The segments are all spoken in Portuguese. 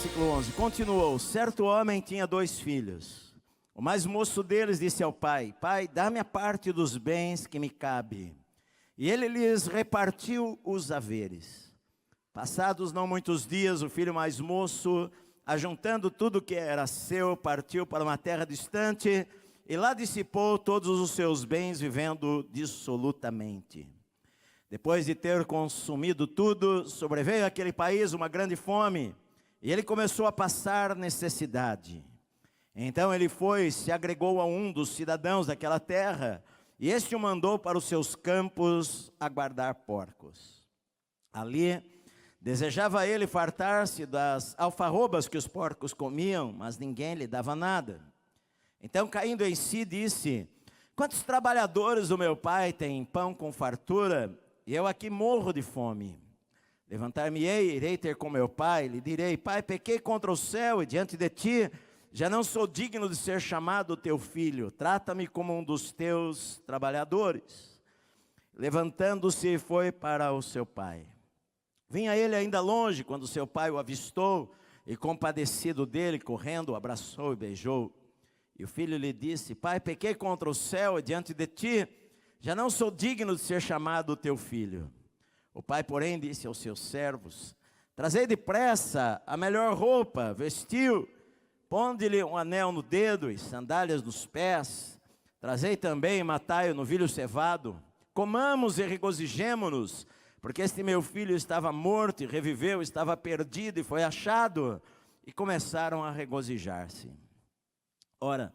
versículo 11. Continuou: certo homem tinha 2 filhos. O mais moço deles disse ao pai: pai, dá-me a parte dos bens que me cabe. E ele lhes repartiu os haveres. Passados não muitos dias, o filho mais moço, ajuntando tudo que era seu, partiu para uma terra distante e lá dissipou todos os seus bens, vivendo dissolutamente. Depois de ter consumido tudo, sobreveio àquele país uma grande fome, e ele começou a passar necessidade. Então ele foi e se agregou a um dos cidadãos daquela terra, e este o mandou para os seus campos a guardar porcos. Ali desejava ele fartar-se das alfarrobas que os porcos comiam, mas ninguém lhe dava nada. Então, caindo em si, disse: quantos trabalhadores do meu pai têm pão com fartura, e eu aqui morro de fome? Levantar-me-ei, irei ter com meu pai, lhe direi: pai, pequei contra o céu e diante de ti, já não sou digno de ser chamado teu filho, trata-me como um dos teus trabalhadores. Levantando-se, foi para o seu pai. Vinha ele ainda longe, quando seu pai o avistou, e compadecido dele, correndo, o abraçou e beijou. E o filho lhe disse: pai, pequei contra o céu e diante de ti, já não sou digno de ser chamado teu filho. O pai, porém, disse aos seus servos: trazei depressa a melhor roupa, vestiu, ponde-lhe um anel no dedo e sandálias nos pés. Trazei também e matai-o no novilho cevado. Comamos e regozijemo-nos, porque este meu filho estava morto e reviveu, estava perdido e foi achado. E começaram a regozijar-se. Ora,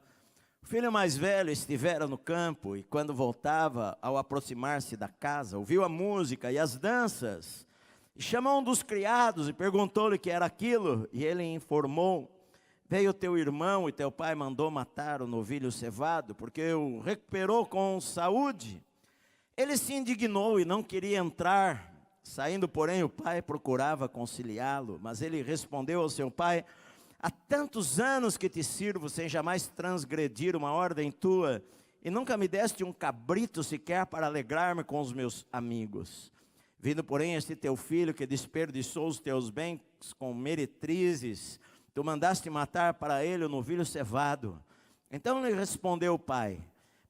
o filho mais velho estivera no campo, e quando voltava, ao aproximar-se da casa, ouviu a música e as danças, e chamou um dos criados e perguntou-lhe o que era aquilo, e ele informou: veio teu irmão e teu pai mandou matar o novilho cevado, porque o recuperou com saúde. Ele se indignou e não queria entrar. Saindo, porém, o pai procurava conciliá-lo, mas ele respondeu ao seu pai: há tantos anos que te sirvo, sem jamais transgredir uma ordem tua, e nunca me deste um cabrito sequer para alegrar-me com os meus amigos. Vindo, porém, este teu filho que desperdiçou os teus bens com meretrizes, tu mandaste matar para ele o novilho cevado. Então lhe respondeu o pai: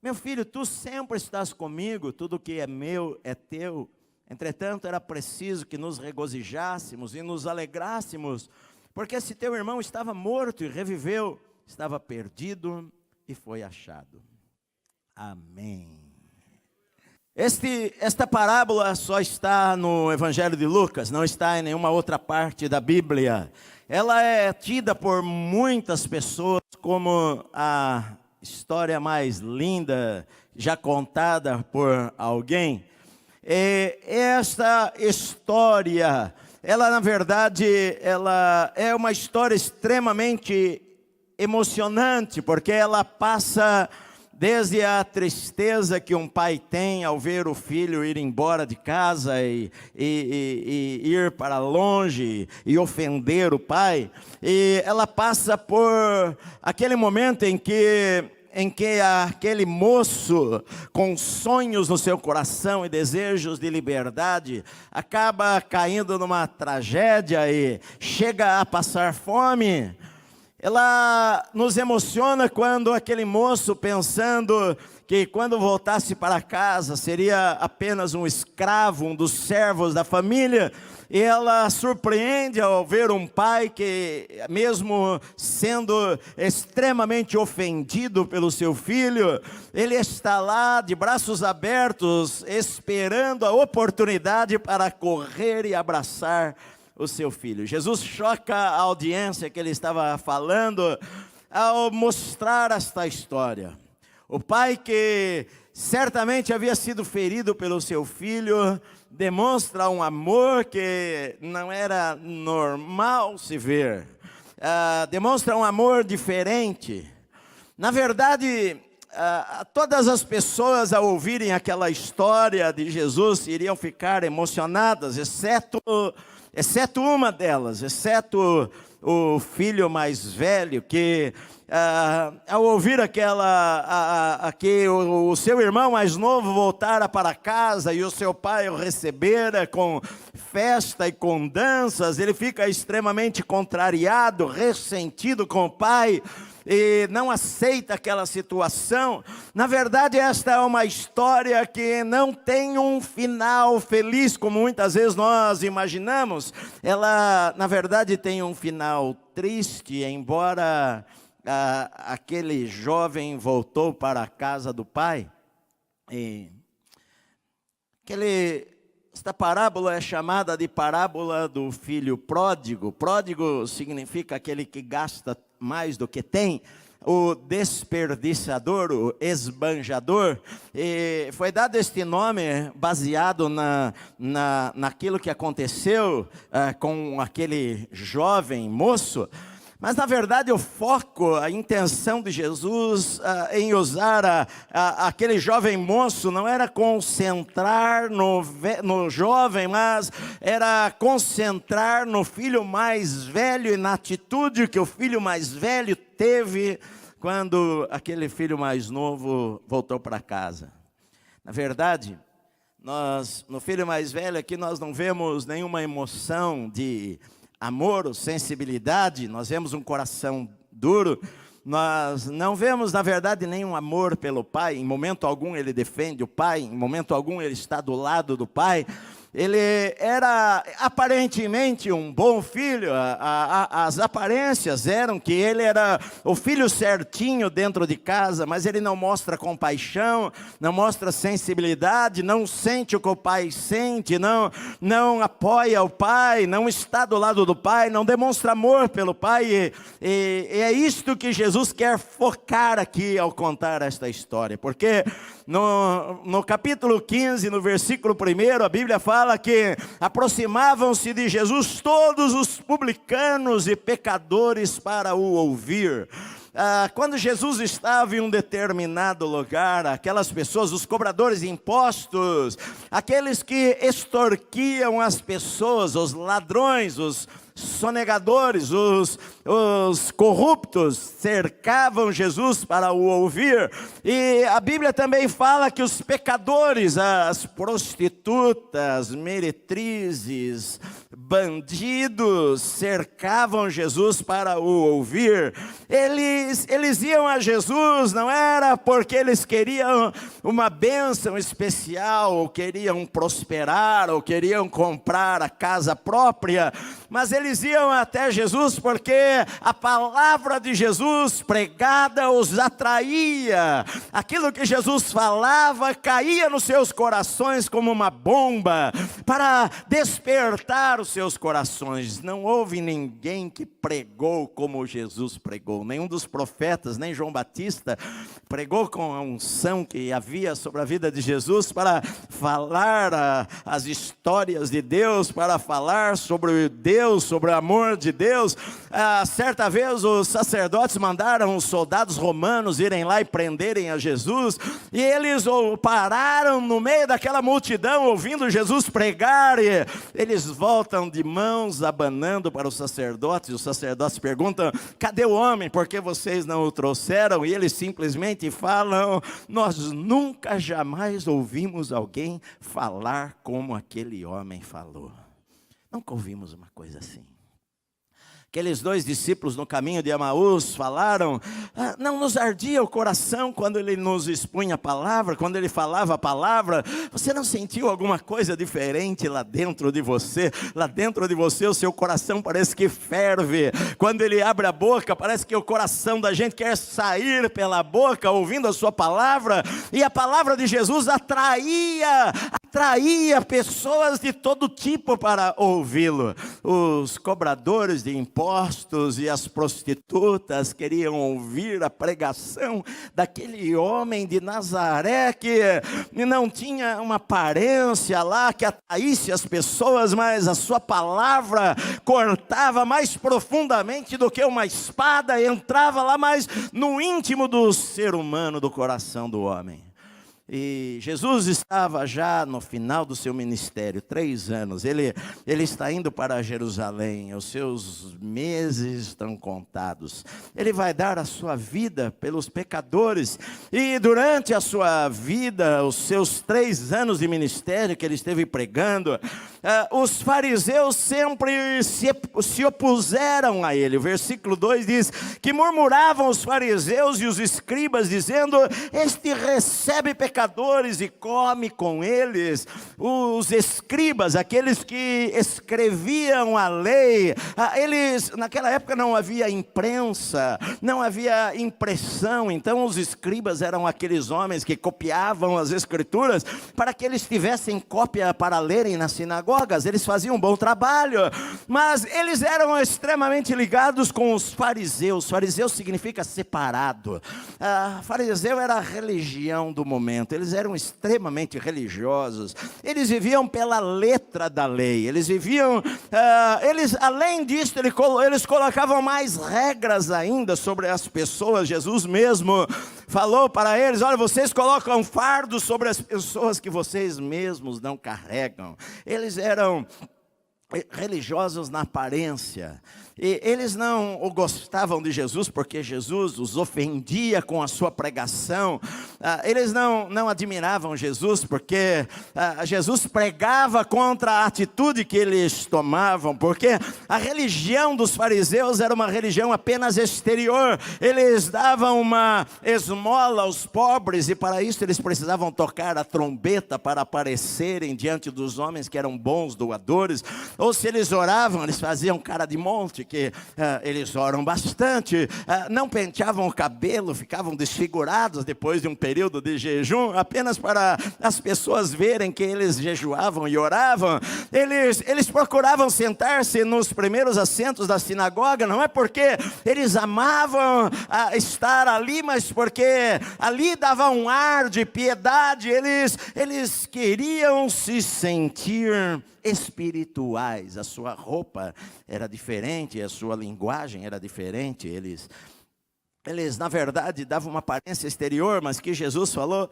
meu filho, tu sempre estás comigo, tudo que é meu é teu. Entretanto, era preciso que nos regozijássemos e nos alegrássemos, porque esse teu irmão estava morto e reviveu, estava perdido e foi achado. Amém. Esta parábola só está no Evangelho de Lucas, não está em nenhuma outra parte da Bíblia. Ela é tida por muitas pessoas como a história mais linda já contada por alguém. E esta história, ela na verdade, ela é uma história extremamente emocionante, porque ela passa desde a tristeza que um pai tem ao ver o filho ir embora de casa e ir para longe e ofender o pai, e ela passa por aquele momento em que aquele moço, com sonhos no seu coração e desejos de liberdade, acaba caindo numa tragédia e chega a passar fome. Ela nos emociona quando aquele moço, pensando que quando voltasse para casa seria apenas um escravo, um dos servos da família, e ela surpreende ao ver um pai que, mesmo sendo extremamente ofendido pelo seu filho, ele está lá de braços abertos, esperando a oportunidade para correr e abraçar o seu filho. Jesus choca a audiência que ele estava falando ao mostrar esta história. O pai, que certamente havia sido ferido pelo seu filho, demonstra um amor que não era normal se ver. Demonstra um amor diferente. Na verdade, todas as pessoas, ao ouvirem aquela história de Jesus, iriam ficar emocionadas, exceto uma delas, exceto o filho mais velho, que ao ouvir que o seu irmão mais novo voltara para casa e o seu pai o recebera com festa e com danças, ele fica extremamente contrariado, ressentido com o pai, e não aceita aquela situação. Na verdade, esta é uma história que não tem um final feliz, como muitas vezes nós imaginamos. Ela, na verdade, tem um final triste, embora aquele jovem voltou para a casa do pai. E esta parábola é chamada de parábola do filho pródigo. Pródigo significa aquele que gasta mais do que tem, o desperdiçador, o esbanjador. E foi dado este nome baseado naquilo que aconteceu com aquele jovem moço. Mas, na verdade, o foco, a intenção de Jesus em usar aquele jovem moço não era concentrar no jovem, mas era concentrar no filho mais velho e na atitude que o filho mais velho teve quando aquele filho mais novo voltou para casa. Na verdade, no filho mais velho aqui nós não vemos nenhuma emoção de amor ou sensibilidade, nós vemos um coração duro. Nós não vemos, na verdade, nenhum amor pelo pai. Em momento algum ele defende o pai, em momento algum ele está do lado do pai. Ele era aparentemente um bom filho, as aparências eram que ele era o filho certinho dentro de casa, mas ele não mostra compaixão, não mostra sensibilidade, não sente o que o pai sente, não apoia o pai, não está do lado do pai, não demonstra amor pelo pai. E é isto que Jesus quer focar aqui ao contar esta história, porque no capítulo 15, no versículo 1, a Bíblia fala que aproximavam-se de Jesus todos os publicanos e pecadores para o ouvir. Quando Jesus estava em um determinado lugar, aquelas pessoas, os cobradores de impostos, aqueles que extorquiam as pessoas, os ladrões, os sonegadores, os corruptos, cercavam Jesus para o ouvir. E a Bíblia também fala que os pecadores, as prostitutas, meretrizes, bandidos, cercavam Jesus para o ouvir. Eles iam a Jesus, não era porque eles queriam uma bênção especial, ou queriam prosperar, ou queriam comprar a casa própria, mas eles iam até Jesus porque a palavra de Jesus pregada os atraía. Aquilo que Jesus falava caía nos seus corações como uma bomba para despertar os seus corações. Não houve ninguém que pregou como Jesus pregou. Nenhum dos profetas, nem João Batista pregou com a unção que havia sobre a vida de Jesus para falar as histórias de Deus, para falar sobre Deus, sobre o amor de Deus. Certa vez os sacerdotes mandaram os soldados romanos irem lá e prenderem a Jesus, e eles pararam no meio daquela multidão ouvindo Jesus pregar, e eles voltam de mãos abanando para os sacerdotes. Os sacerdotes perguntam: cadê o homem? Por que vocês não o trouxeram? E eles simplesmente falam: nós nunca jamais ouvimos alguém falar como aquele homem falou. Nunca ouvimos uma coisa assim. Aqueles dois discípulos no caminho de Emaús falaram: não nos ardia o coração quando ele nos expunha a palavra, quando ele falava a palavra? Você não sentiu alguma coisa diferente lá dentro de você? Lá dentro de você o seu coração parece que ferve. Quando ele abre a boca, parece que o coração da gente quer sair pela boca ouvindo a sua palavra. E a palavra de Jesus atraía pessoas de todo tipo para ouvi-lo. Os cobradores de impostos e as prostitutas queriam ouvir a pregação daquele homem de Nazaré que não tinha uma aparência lá que atraísse as pessoas, mas a sua palavra cortava mais profundamente do que uma espada, entrava lá mais no íntimo do ser humano, do coração do homem. E Jesus estava já no final do seu ministério, 3 anos. Ele está indo para Jerusalém, os seus meses estão contados. Ele vai dar a sua vida pelos pecadores. E durante a sua vida, os seus 3 anos de ministério que ele esteve pregando, os fariseus sempre se opuseram a ele. O versículo 2 diz que murmuravam os fariseus e os escribas, dizendo: este recebe pecadores e come com eles. Os escribas, aqueles que escreviam a lei, eles, naquela época não havia imprensa, não havia impressão, então os escribas eram aqueles homens que copiavam as escrituras para que eles tivessem cópia para lerem nas sinagogas. Eles faziam um bom trabalho, mas eles eram extremamente ligados com os fariseus. Fariseu significa separado. Fariseu era a religião do momento. Eles eram extremamente religiosos. Eles viviam pela letra da lei. Eles viviam, além disso, eles colocavam mais regras ainda sobre as pessoas. Jesus mesmo falou para eles: olha, vocês colocam fardos sobre as pessoas que vocês mesmos não carregam. Eles eram religiosos na aparência. E eles não gostavam de Jesus porque Jesus os ofendia com a sua pregação. Eles não admiravam Jesus porque Jesus pregava contra a atitude que eles tomavam, porque a religião dos fariseus era uma religião apenas exterior. Eles davam uma esmola aos pobres e para isso eles precisavam tocar a trombeta para aparecerem diante dos homens que eram bons doadores. Ou se eles oravam, eles faziam cara de monte, que eles oram bastante, não penteavam o cabelo, ficavam desfigurados depois de um período de jejum, apenas para as pessoas verem que eles jejuavam e oravam. Eles procuravam sentar-se nos primeiros assentos da sinagoga, não é porque eles amavam estar ali, mas porque ali dava um ar de piedade. Eles queriam se sentir espirituais. A sua roupa era diferente, a sua linguagem era diferente. Eles na verdade davam uma aparência exterior, mas que Jesus falou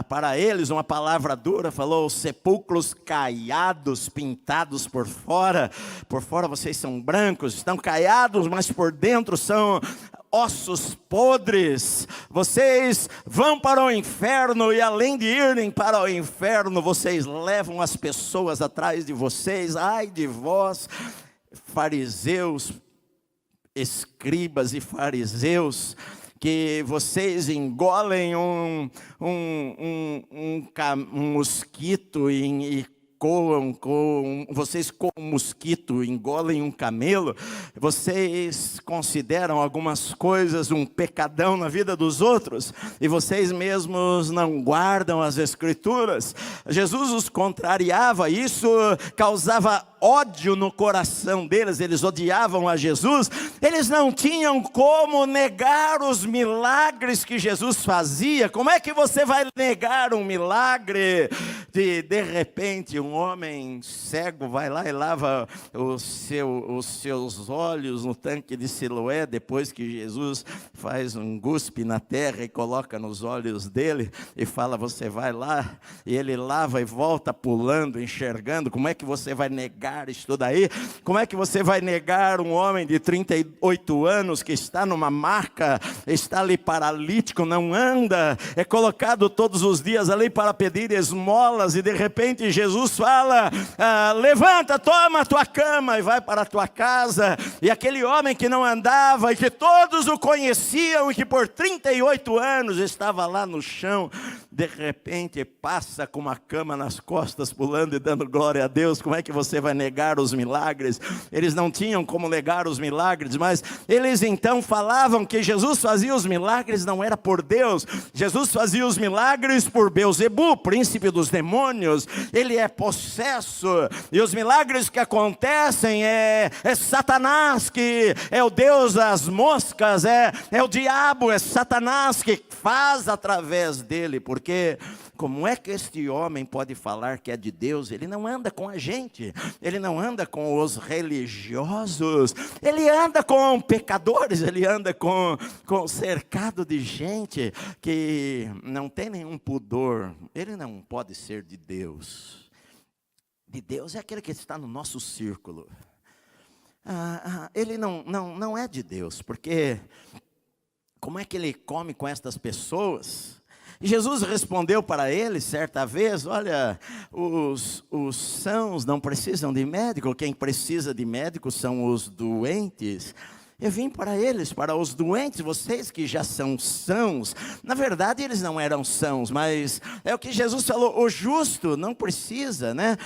para eles uma palavra dura. Falou: sepulcros caiados, pintados por fora vocês são brancos, estão caiados, mas por dentro são ossos podres. Vocês vão para o inferno e além de irem para o inferno, vocês levam as pessoas atrás de vocês. Ai de vós, fariseus, escribas e fariseus, que vocês engolem um mosquito e vocês com um mosquito engolem um camelo. Vocês consideram algumas coisas um pecadão na vida dos outros e vocês mesmos não guardam as escrituras. Jesus os contrariava, isso causava ódio no coração deles. Eles odiavam a Jesus. Eles não tinham como negar os milagres que Jesus fazia. Como é que você vai negar um milagre? De repente um homem cego vai lá e lava os seus olhos no tanque de Siloé, depois que Jesus faz um cuspe na terra e coloca nos olhos dele e fala: você vai lá, e ele lava e volta pulando, enxergando. Como é que você vai negar isso daí? Como é que você vai negar um homem de 38 anos que está numa maca, está ali paralítico, não anda, é colocado todos os dias ali para pedir esmola, e de repente Jesus fala: levanta, toma a tua cama e vai para a tua casa. E aquele homem que não andava e que todos o conheciam e que por 38 anos estava lá no chão, de repente passa com uma cama nas costas, pulando e dando glória a Deus. Como é que você vai negar os milagres? Eles não tinham como negar os milagres, mas eles então falavam que Jesus fazia os milagres não era por Deus. Jesus fazia os milagres por Beelzebu, príncipe dos demônios. Ele é possesso, e os milagres que acontecem é Satanás, que é o Deus das moscas, é o diabo, é Satanás que faz através dele, porque como é que este homem pode falar que é de Deus? Ele não anda com a gente, ele não anda com os religiosos, ele anda com pecadores, ele anda com cercado de gente que não tem nenhum pudor. Ele não pode ser de Deus. De Deus é aquele que está no nosso círculo. Ele não é de Deus, porque como é que ele come com estas pessoas? Jesus respondeu para ele certa vez: olha, os sãos não precisam de médico, quem precisa de médico são os doentes. Eu vim para eles, para os doentes, vocês que já são sãos. Na verdade, eles não eram sãos, mas é o que Jesus falou: o justo não precisa, né?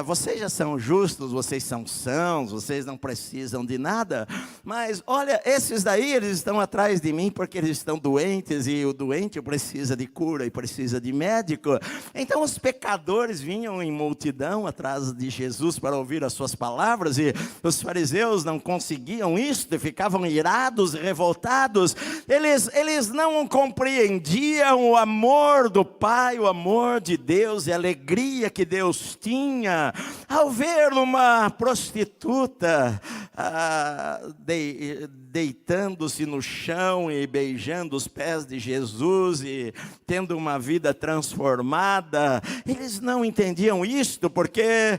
Vocês já são justos, vocês são sãos, vocês não precisam de nada. Mas olha, esses daí, eles estão atrás de mim porque eles estão doentes, e o doente precisa de cura e precisa de médico. Então os pecadores vinham em multidão atrás de Jesus para ouvir as suas palavras, e os fariseus não conseguiam isto, ficavam irados, revoltados. Eles não compreendiam o amor do Pai, o amor de Deus e a alegria que Deus tinha ao ver uma prostituta deitando-se no chão e beijando os pés de Jesus e tendo uma vida transformada. Eles não entendiam isto, porque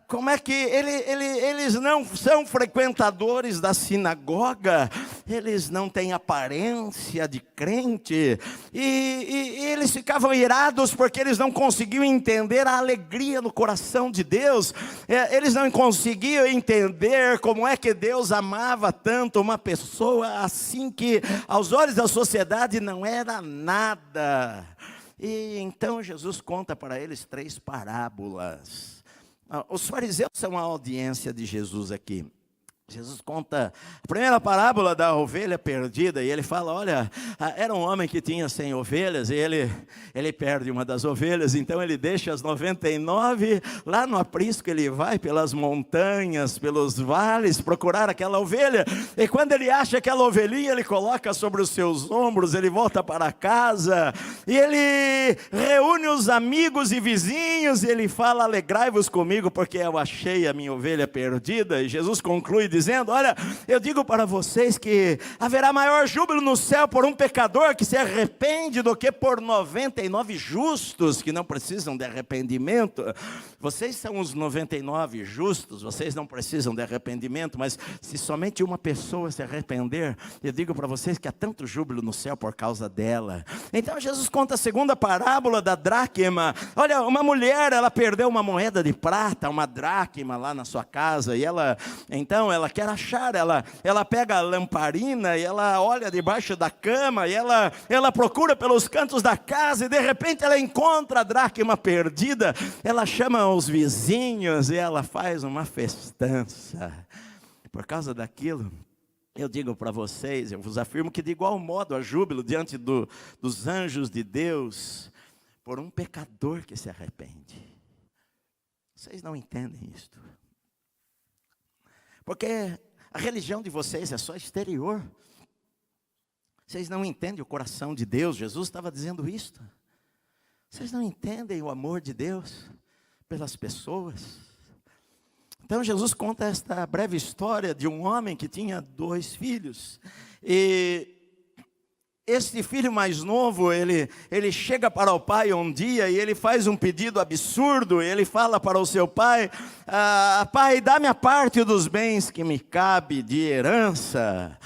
como é que eles não são frequentadores da sinagoga, eles não têm aparência de crente, e eles ficavam irados porque eles não conseguiam entender a alegria no coração de Deus. Eles não conseguiam entender como é que Deus amava tanto uma pessoa assim, que aos olhos da sociedade não era nada. E então Jesus conta para eles 3 parábolas. Os fariseus são a audiência de Jesus aqui. Jesus conta a primeira parábola da ovelha perdida, e ele fala: olha, era um homem que tinha 100 ovelhas, e ele perde uma das ovelhas, então ele deixa as 99 lá no aprisco. Ele vai pelas montanhas, pelos vales, procurar aquela ovelha, e quando ele acha aquela ovelhinha, ele coloca sobre os seus ombros, ele volta para casa, e ele reúne os amigos e vizinhos, e ele fala: alegrai-vos comigo, porque eu achei a minha ovelha perdida. E Jesus conclui dizendo: olha, eu digo para vocês que haverá maior júbilo no céu por um pecador que se arrepende do que por 99 justos que não precisam de arrependimento. Vocês são os 99 justos, vocês não precisam de arrependimento, mas se somente uma pessoa se arrepender, eu digo para vocês que há tanto júbilo no céu por causa dela. Então Jesus conta a segunda parábola da dracma. Olha, uma mulher, ela perdeu uma moeda de prata, uma dracma lá na sua casa, e ela quer achar, ela pega a lamparina e ela olha debaixo da cama, e ela procura pelos cantos da casa, e de repente ela encontra a dracma perdida. Ela chama os vizinhos e ela faz uma festança. Por causa daquilo, eu digo para vocês, eu vos afirmo que de igual modo há júbilo diante dos anjos de Deus por um pecador que se arrepende. Vocês não entendem isto, porque a religião de vocês é só exterior. Vocês não entendem o coração de Deus. Jesus estava dizendo isto. Vocês não entendem o amor de Deus pelas pessoas. Então Jesus conta esta breve história de um homem que tinha 2 filhos. E este filho mais novo, ele chega para o pai um dia e ele faz um pedido absurdo. Ele fala para o seu pai: pai, dá-me a parte dos bens que me cabe de herança.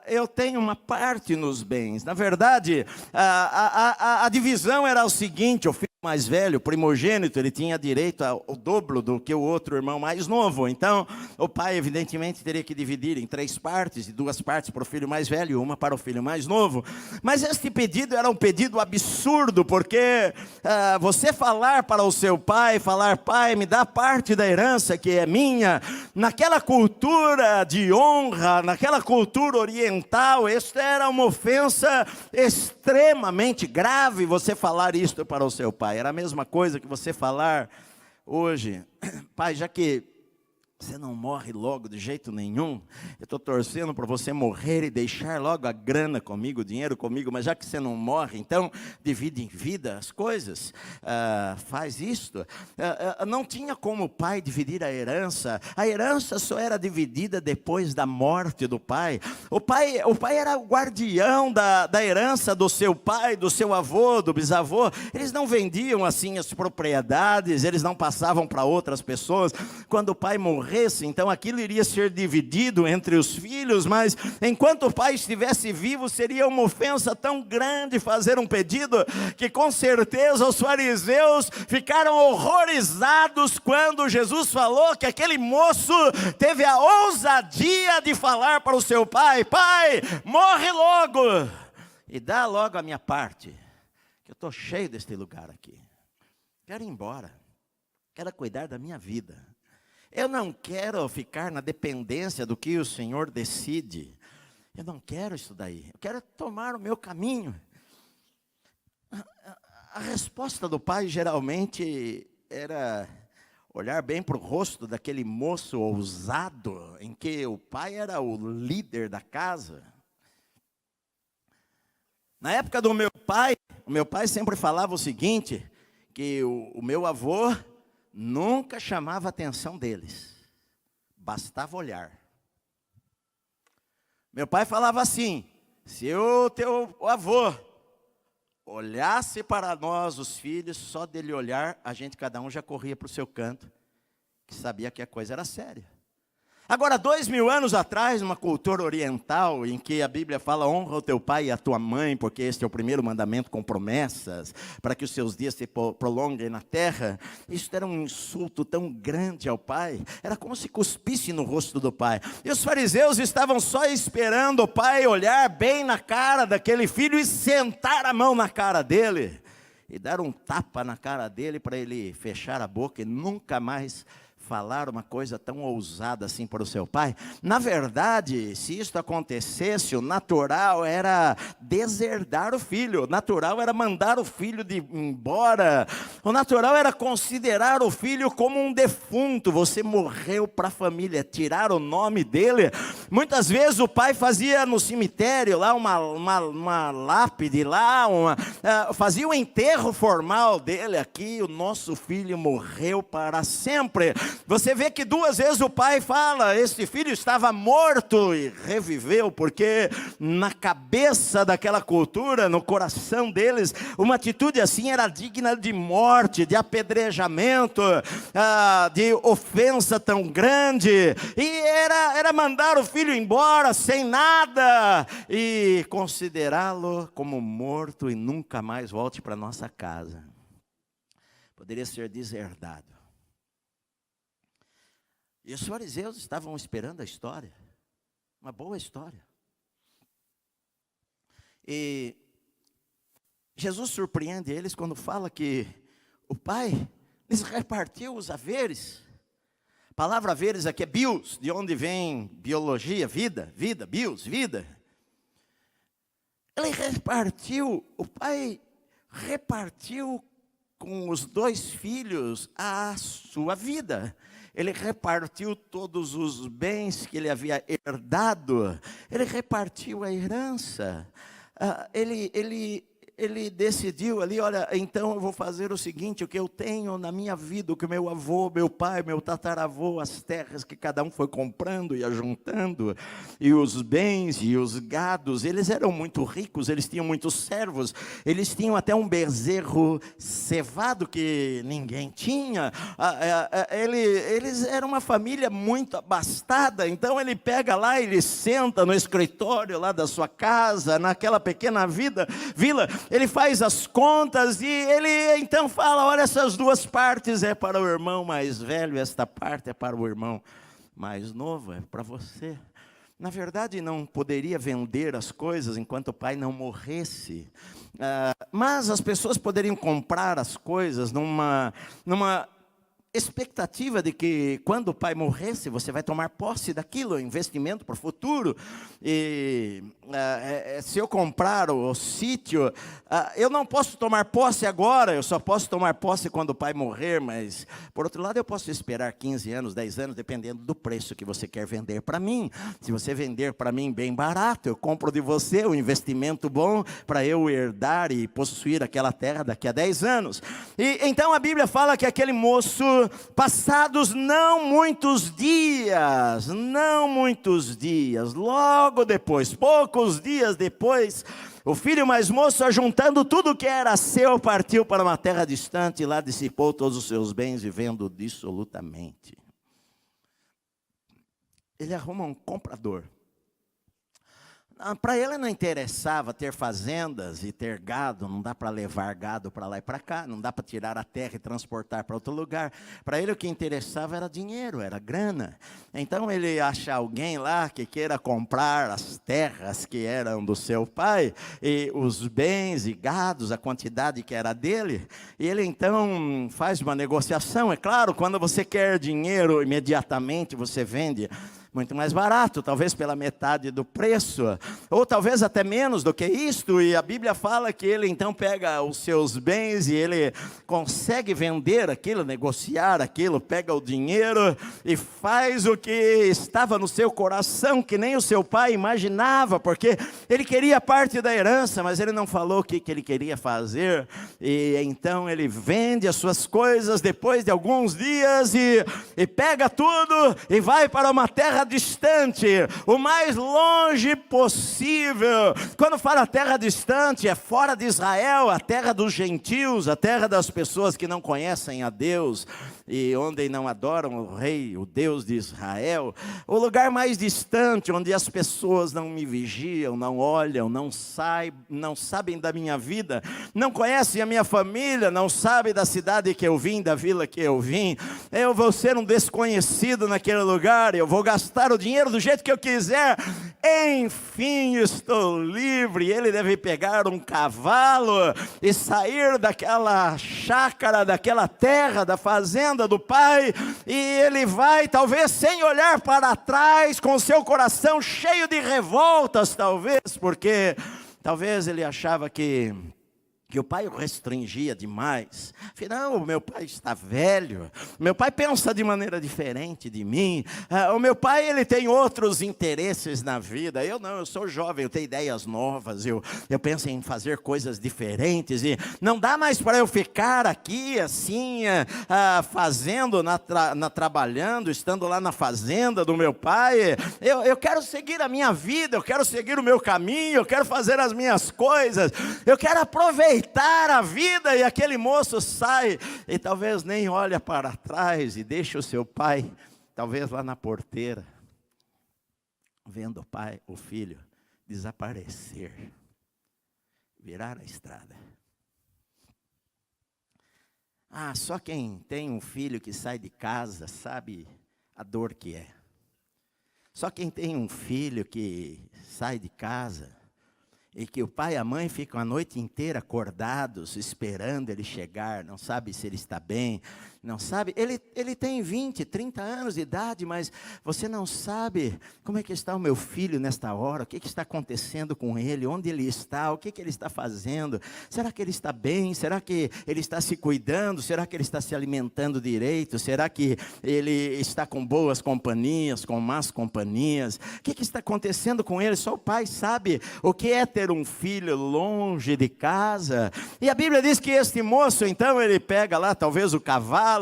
Eu tenho uma parte nos bens. Na verdade, a divisão era o seguinte: o filho mais velho, primogênito, ele tinha direito ao dobro do que o outro irmão mais novo. Então, o pai evidentemente teria que dividir em 3 partes, e 2 partes para o filho mais velho e 1 para o filho mais novo. Mas este pedido era um pedido absurdo, porque você falar para o seu pai, pai, me dá parte da herança que é minha, naquela cultura de honra, naquela cultura oriental, esta era uma ofensa extremamente grave, você falar isto para o seu pai. Era a mesma coisa que você falar hoje: pai, já que Você não morre logo de jeito nenhum. Eu estou torcendo para você morrer e deixar logo a grana comigo, o dinheiro comigo. Mas já que você não morre, então divide em vida as coisas. Faz isto. Não tinha como o pai dividir a herança. A herança só era dividida depois da morte do pai. O pai era o guardião da herança do seu pai, do seu avô, do bisavô. Eles não vendiam assim as propriedades, eles não passavam para outras pessoas. Quando o pai morresse, então aquilo iria ser dividido entre os filhos, mas enquanto o pai estivesse vivo, seria uma ofensa tão grande fazer um pedido, que com certeza os fariseus ficaram horrorizados quando Jesus falou que aquele moço teve a ousadia de falar para o seu pai: pai, morre logo e dá logo a minha parte, que eu estou cheio deste lugar aqui, quero ir embora, quero cuidar da minha vida. Eu não quero ficar na dependência do que o Senhor decide. Eu não quero isso daí. Eu quero tomar o meu caminho. A resposta do pai geralmente era olhar bem para o rosto daquele moço ousado, em que o pai era o líder da casa. Na época do meu pai, o meu pai sempre falava o seguinte, que o meu avô nunca chamava a atenção deles, bastava olhar. Meu pai falava assim: se o teu avô olhasse para nós, os filhos, só dele olhar, a gente cada um já corria para o seu canto, que sabia que a coisa era séria. Agora, 2000 anos atrás, numa cultura oriental, em que a Bíblia fala: honra o teu pai e a tua mãe, porque este é o primeiro mandamento com promessas, para que os seus dias se prolonguem na terra. Isso era um insulto tão grande ao pai, era como se cuspisse no rosto do pai. E os fariseus estavam só esperando o pai olhar bem na cara daquele filho e sentar a mão na cara dele, e dar um tapa na cara dele para ele fechar a boca e nunca mais falar uma coisa tão ousada assim para o seu pai. Na verdade, se isso acontecesse, o natural era deserdar o filho, o natural era mandar o filho embora, o natural era considerar o filho como um defunto. Você morreu para a família, tirar o nome dele. Muitas vezes o pai fazia no cemitério lá uma lápide, lá fazia o enterro formal dele. Aqui o nosso filho morreu para sempre. Você vê que 2 vezes o pai fala: este filho estava morto e reviveu, porque na cabeça daquela cultura, no coração deles, uma atitude assim era digna de morte, de apedrejamento, de ofensa tão grande. E era mandar o filho embora sem nada e considerá-lo como morto e nunca mais volte para nossa casa. Poderia ser deserdado. E os fariseus estavam esperando a história, uma boa história. E Jesus surpreende eles quando fala que o pai lhes repartiu os haveres. A palavra haveres aqui é bios, de onde vem biologia, vida, bios, vida. Ele repartiu, o pai repartiu com os 2 filhos a sua vida. Ele repartiu todos os bens que ele havia herdado. Ele repartiu a herança. Ele decidiu ali: olha, então eu vou fazer o seguinte: o que eu tenho na minha vida, o que meu avô, meu pai, meu tataravô, as terras que cada um foi comprando e ajuntando, e os bens e os gados, eles eram muito ricos, eles tinham muitos servos, eles tinham até um bezerro cevado que ninguém tinha. Eles eram uma família muito abastada. Então ele pega lá, ele senta no escritório lá da sua casa, naquela pequena vila, ele faz as contas e ele então fala: olha, essas 2 partes é para o irmão mais velho, esta parte é para o irmão mais novo, é para você. Na verdade, não poderia vender as coisas enquanto o pai não morresse, mas as pessoas poderiam comprar as coisas numa expectativa de que quando o pai morresse, você vai tomar posse daquilo, investimento para o futuro. E se eu comprar o sítio, eu não posso tomar posse agora, eu só posso tomar posse quando o pai morrer, mas, por outro lado, eu posso esperar 15 anos, 10 anos, dependendo do preço que você quer vender para mim. Se você vender para mim bem barato, eu compro de você um investimento bom para eu herdar e possuir aquela terra daqui a 10 anos. E então a Bíblia fala que aquele moço, passados não muitos dias, logo depois, poucos dias depois, o filho mais moço, ajuntando tudo que era seu, partiu para uma terra distante, e lá dissipou todos os seus bens, vivendo dissolutamente. Ele arruma um comprador. Para ele não interessava ter fazendas e ter gado, não dá para levar gado para lá e para cá, não dá para tirar a terra e transportar para outro lugar. Para ele o que interessava era dinheiro, era grana. Então ele acha alguém lá que queira comprar as terras que eram do seu pai, e os bens e gados, a quantidade que era dele, e ele então faz uma negociação. É claro, quando você quer dinheiro, imediatamente você vende muito mais barato, talvez pela metade do preço, ou talvez até menos do que isto, e a Bíblia fala que ele então pega os seus bens e ele consegue vender aquilo, negociar aquilo, pega o dinheiro e faz o que estava no seu coração, que nem o seu pai imaginava, porque ele queria parte da herança, mas ele não falou o que ele queria fazer, e então ele vende as suas coisas depois de alguns dias e pega tudo e vai para uma terra distante, o mais longe possível. Quando fala terra distante, é fora de Israel, a terra dos gentios, a terra das pessoas que não conhecem a Deus e onde não adoram o rei, o Deus de Israel. O lugar mais distante, onde as pessoas não me vigiam, não olham, não sabem da minha vida, não conhecem a minha família, não sabem da cidade que eu vim, da vila que eu vim. Eu vou ser um desconhecido naquele lugar, eu vou gastar o dinheiro do jeito que eu quiser. Enfim, estou livre. Ele deve pegar um cavalo e sair daquela chácara, daquela terra, da fazenda do pai, e ele vai, talvez sem olhar para trás, com seu coração cheio de revoltas, talvez, porque talvez ele achava que o pai o restringia demais. Afinal, o meu pai está velho, meu pai pensa de maneira diferente de mim, o meu pai ele tem outros interesses na vida, eu não, eu sou jovem, eu tenho ideias novas, eu penso em fazer coisas diferentes, e não dá mais para eu ficar aqui assim, fazendo, trabalhando, estando lá na fazenda do meu pai. Eu quero seguir a minha vida, eu quero seguir o meu caminho, eu quero fazer as minhas coisas, eu quero aproveitar a vida. E aquele moço sai e talvez nem olha para trás e deixa o seu pai, talvez lá na porteira, vendo o pai, o filho, desaparecer, virar a estrada. Só quem tem um filho que sai de casa sabe a dor que é. Só quem tem um filho que sai de casa e que o pai e a mãe ficam a noite inteira acordados, esperando ele chegar, não sabe se ele está bem, não sabe, ele tem 20, 30 anos de idade, mas você não sabe como é que está o meu filho nesta hora, o que está acontecendo com ele, onde ele está, o que ele está fazendo, será que ele está bem, será que ele está se cuidando, será que ele está se alimentando direito, será que ele está com boas companhias, com más companhias, o que está acontecendo com ele? Só o pai sabe o que é ter um filho longe de casa. E a Bíblia diz que este moço, então, ele pega lá talvez o cavalo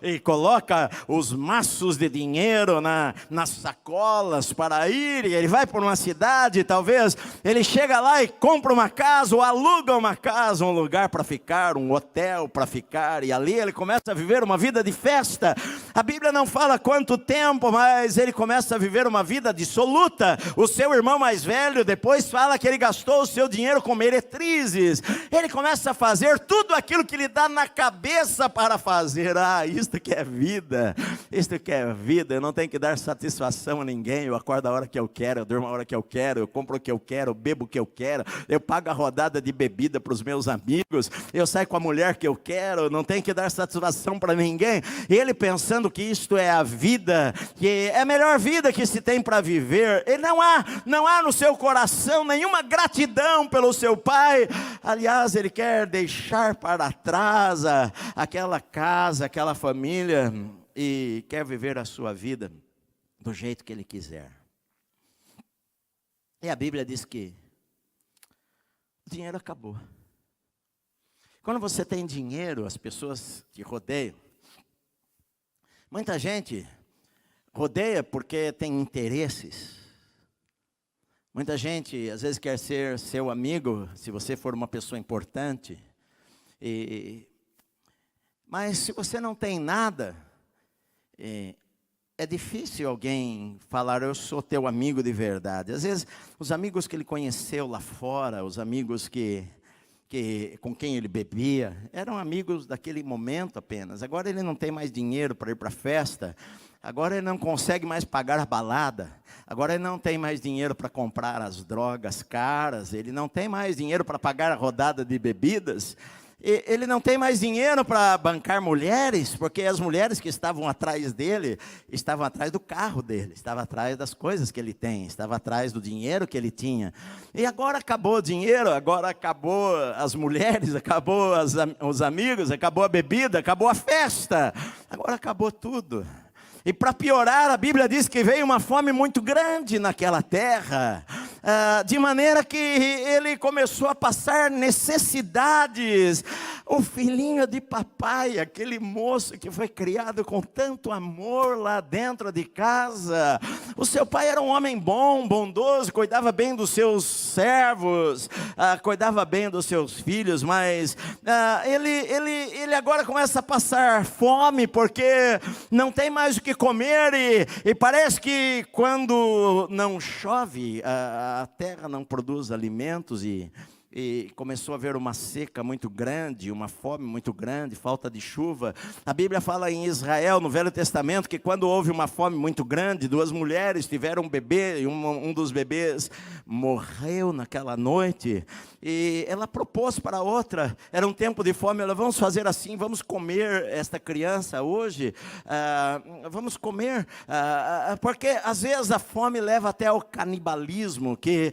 e coloca os maços de dinheiro nas sacolas para ir, e ele vai para uma cidade, talvez ele chega lá e compra uma casa, ou aluga uma casa, um lugar para ficar, um hotel para ficar, e ali ele começa a viver uma vida de festa, A Bíblia não fala quanto tempo, mas ele começa a viver uma vida dissoluta. O seu irmão mais velho depois fala que ele gastou o seu dinheiro com meretrizes. Ele começa a fazer tudo aquilo que lhe dá na cabeça para fazer. Isto que é vida, isto que é vida. Eu não tenho que dar satisfação a ninguém. Eu acordo a hora que eu quero, eu durmo a hora que eu quero, eu compro o que eu quero, eu bebo o que eu quero, eu pago a rodada de bebida para os meus amigos, eu saio com a mulher que eu quero, não tenho que dar satisfação para ninguém. Ele pensando que isto é a vida, que é a melhor vida que se tem para viver. E não há no seu coração nenhuma gratidão pelo seu pai. Aliás, ele quer deixar para trás aquela casa, aquela família, e quer viver a sua vida do jeito que ele quiser. E a Bíblia diz que o dinheiro acabou. Quando você tem dinheiro, as pessoas te rodeiam. Muita gente rodeia porque tem interesses. Muita gente, às vezes, quer ser seu amigo, se você for uma pessoa importante. Mas se você não tem nada, é difícil alguém falar, eu sou teu amigo de verdade. Às vezes, os amigos que ele conheceu lá fora, os amigos com quem ele bebia, eram amigos daquele momento apenas. Agora ele não tem mais dinheiro para ir para a festa, agora ele não consegue mais pagar a balada, agora ele não tem mais dinheiro para comprar as drogas caras, ele não tem mais dinheiro para pagar a rodada de bebidas, ele não tem mais dinheiro para bancar mulheres, porque as mulheres que estavam atrás dele, estavam atrás do carro dele, estavam atrás das coisas que ele tem, estavam atrás do dinheiro que ele tinha. E agora acabou o dinheiro, agora acabou as mulheres, acabou os amigos, acabou a bebida, acabou a festa, agora acabou tudo. E para piorar, a Bíblia diz que veio uma fome muito grande naquela terra, de maneira que ele começou a passar necessidades. O filhinho de papai, aquele moço que foi criado com tanto amor lá dentro de casa. O seu pai era um homem bom, bondoso, cuidava bem dos seus servos, cuidava bem dos seus filhos, mas ele agora começa a passar fome, porque não tem mais o que comer, e parece que quando não chove, a terra não produz alimentos, e começou a haver uma seca muito grande, uma fome muito grande, falta de chuva. A Bíblia fala em Israel, no Velho Testamento, que quando houve uma fome muito grande, duas mulheres tiveram um bebê, e um dos bebês morreu naquela noite, e ela propôs para a outra, era um tempo de fome, ela, vamos fazer assim, vamos comer esta criança hoje, vamos comer, porque às vezes a fome leva até ao canibalismo, que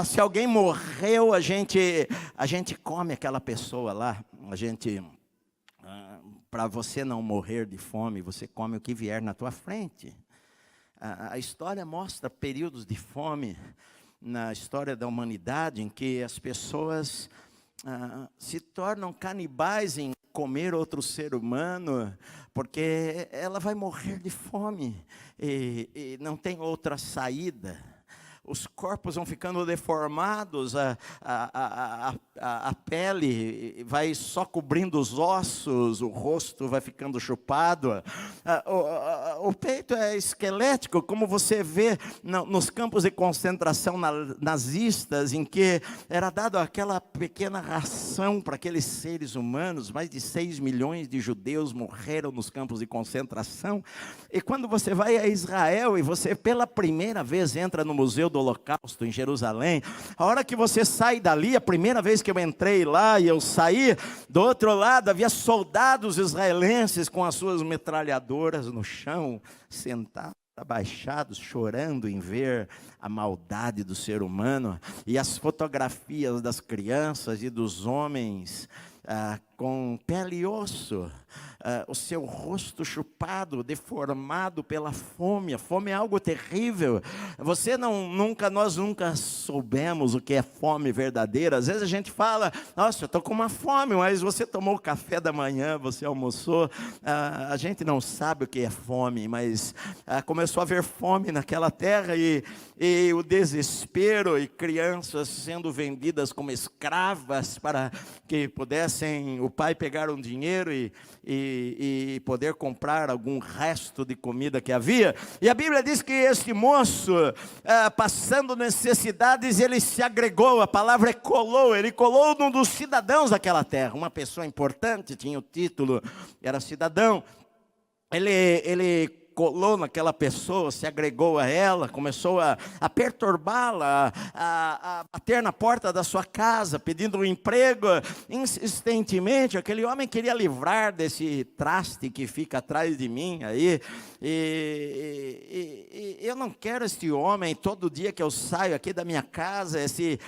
se alguém morreu, a gente come aquela pessoa lá, para você não morrer de fome, você come o que vier na tua frente. A história mostra períodos de fome na história da humanidade, em que as pessoas se tornam canibais em comer outro ser humano, porque ela vai morrer de fome, e não tem outra saída. Os corpos vão ficando deformados, a pele vai só cobrindo os ossos, o rosto vai ficando chupado, o peito é esquelético, como você vê nos campos de concentração nazistas, em que era dado aquela pequena ração para aqueles seres humanos. Mais de 6 milhões de judeus morreram nos campos de concentração. E quando você vai a Israel e você pela primeira vez entra no Museu do Holocausto em Jerusalém, a hora que você sai dali, a primeira vez que eu entrei lá e eu saí, do outro lado havia soldados israelenses com as suas metralhadoras no chão, sentados, abaixados, chorando em ver a maldade do ser humano, e as fotografias das crianças e dos homens com pele e osso, o seu rosto chupado, deformado pela fome. A fome é algo terrível. Nós nunca soubemos o que é fome verdadeira. Às vezes a gente fala, nossa, eu estou com uma fome, mas você tomou o café da manhã, você almoçou. A gente não sabe o que é fome, mas começou a haver fome naquela terra, e o desespero, e crianças sendo vendidas como escravas para que pudessem o o pai pegar um dinheiro e poder comprar algum resto de comida que havia. E a Bíblia diz que este moço, passando necessidades, ele se agregou, a palavra é colou, ele colou num dos cidadãos daquela terra, uma pessoa importante, tinha o título, era cidadão. Ele colou naquela pessoa, se agregou a ela, começou a perturbá-la, a bater na porta da sua casa, pedindo um emprego, insistentemente. Aquele homem queria livrar desse traste que fica atrás de mim aí, e eu não quero este homem, todo dia que eu saio aqui da minha casa, esse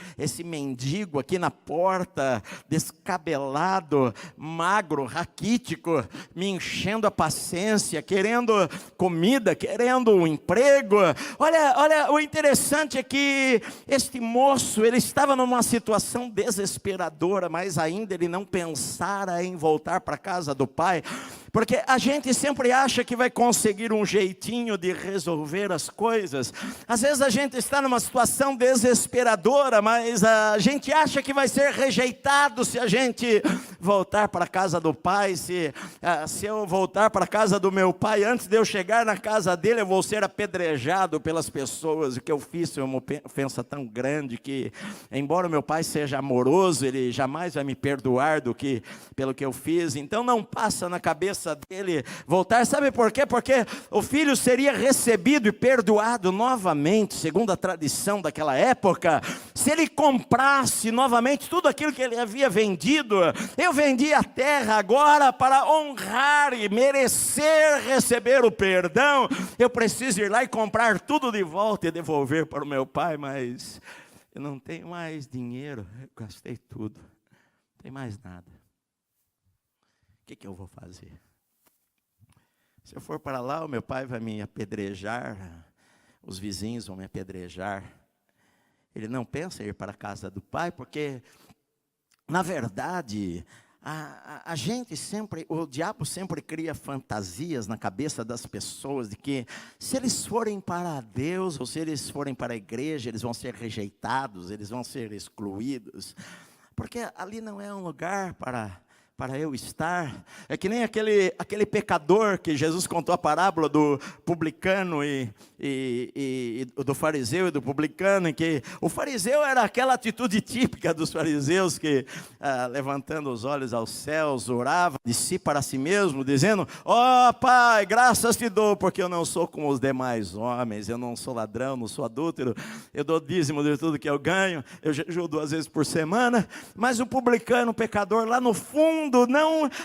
mendigo aqui na porta, descabelado, magro, raquítico, me enchendo a paciência, querendo comida, querendo um emprego. Olha, o interessante é que este moço, ele estava numa situação desesperadora, mas ainda ele não pensara em voltar para a casa do pai, porque a gente sempre acha que vai conseguir um jeitinho de resolver as coisas. Às vezes a gente está numa situação desesperadora, mas a gente acha que vai ser rejeitado se a gente voltar para a casa do pai. Se eu voltar para a casa do meu pai, antes de eu chegar na casa dele, eu vou ser apedrejado pelas pessoas. O que eu fiz foi uma ofensa tão grande que, embora o meu pai seja amoroso, ele jamais vai me perdoar pelo que eu fiz. Então não passa na cabeça dele voltar. Sabe por quê? Porque o filho seria recebido e perdoado novamente, segundo a tradição daquela época, se ele comprasse novamente tudo aquilo que ele havia vendido. Eu vendi a terra agora para honrar e merecer receber o perdão. Eu preciso ir lá e comprar tudo de volta e devolver para o meu pai, mas eu não tenho mais dinheiro, eu gastei tudo, não tem mais nada. O que eu vou fazer? Se eu for para lá, o meu pai vai me apedrejar, os vizinhos vão me apedrejar. Ele não pensa em ir para a casa do pai, porque, na verdade, a gente sempre, o diabo sempre cria fantasias na cabeça das pessoas, de que se eles forem para Deus, ou se eles forem para a igreja, eles vão ser rejeitados, eles vão ser excluídos, porque ali não é um lugar para eu estar. É que nem aquele pecador que Jesus contou a parábola do publicano e do fariseu e do publicano, em que o fariseu era aquela atitude típica dos fariseus que, levantando os olhos aos céus, orava de si para si mesmo, dizendo: ó Pai, graças te dou, porque eu não sou como os demais homens, eu não sou ladrão, não sou adúltero, eu dou dízimo de tudo que eu ganho, eu jejuo 2 vezes por semana. Mas o publicano, o pecador, lá no fundo,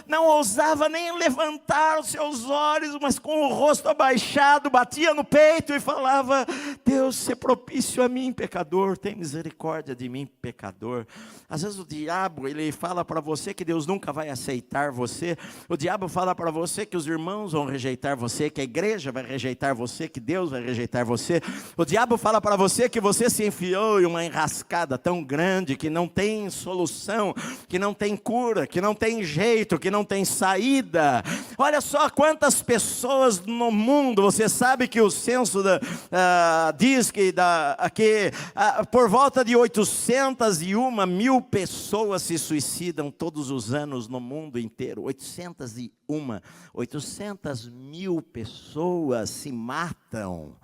não ousava nem levantar os seus olhos, mas com o rosto abaixado, batia no peito e falava: Deus, se propício a mim, pecador, tem misericórdia de mim, pecador. Às vezes o diabo, ele fala para você que Deus nunca vai aceitar você. O diabo fala para você que os irmãos vão rejeitar você, que a igreja vai rejeitar você, que Deus vai rejeitar você. O diabo fala para você que você se enfiou em uma enrascada tão grande, que não tem solução, que não tem cura, que não tem jeito, que não tem saída. Olha só quantas pessoas no mundo. Você sabe que o censo diz que por volta de 801 mil pessoas se suicidam todos os anos no mundo inteiro. 800 mil pessoas se matam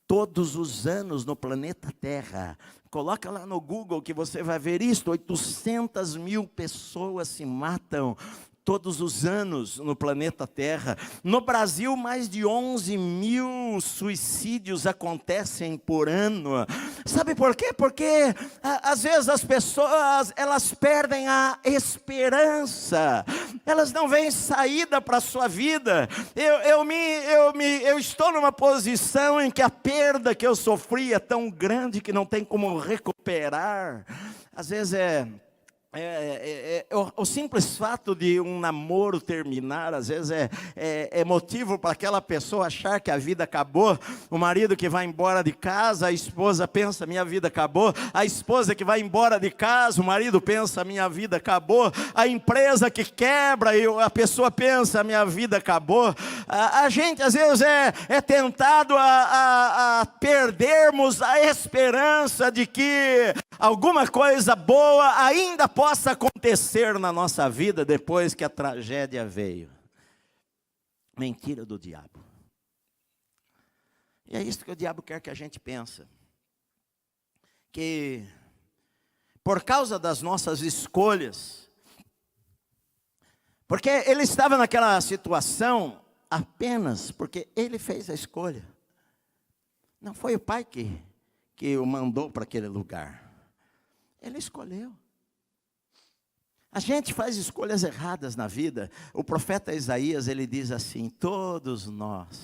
todos os anos no planeta Terra. Coloca lá no Google que você vai ver isso. 800 mil pessoas se matam todos os anos no planeta Terra. No Brasil, mais de 11 mil suicídios acontecem por ano. Sabe por quê? Porque às vezes as pessoas, elas perdem a esperança. Elas não veem saída para a sua vida. Eu estou numa posição em que a perda que eu sofri é tão grande que não tem como recuperar. Às vezes o simples fato de um namoro terminar, às vezes é motivo para aquela pessoa achar que a vida acabou. O marido que vai embora de casa, a esposa pensa: minha vida acabou. A esposa que vai embora de casa, o marido pensa: minha vida acabou. A empresa que quebra e a pessoa pensa: minha vida acabou. A gente às vezes é tentado a perdermos a esperança de que alguma coisa boa ainda pode possa acontecer na nossa vida depois que a tragédia veio. Mentira do diabo. E é isso que o diabo quer que a gente pense. Que por causa das nossas escolhas, porque ele estava naquela situação apenas porque ele fez a escolha. Não foi o pai que o mandou para aquele lugar. Ele escolheu. A gente faz escolhas erradas na vida. O profeta Isaías, ele diz assim: todos nós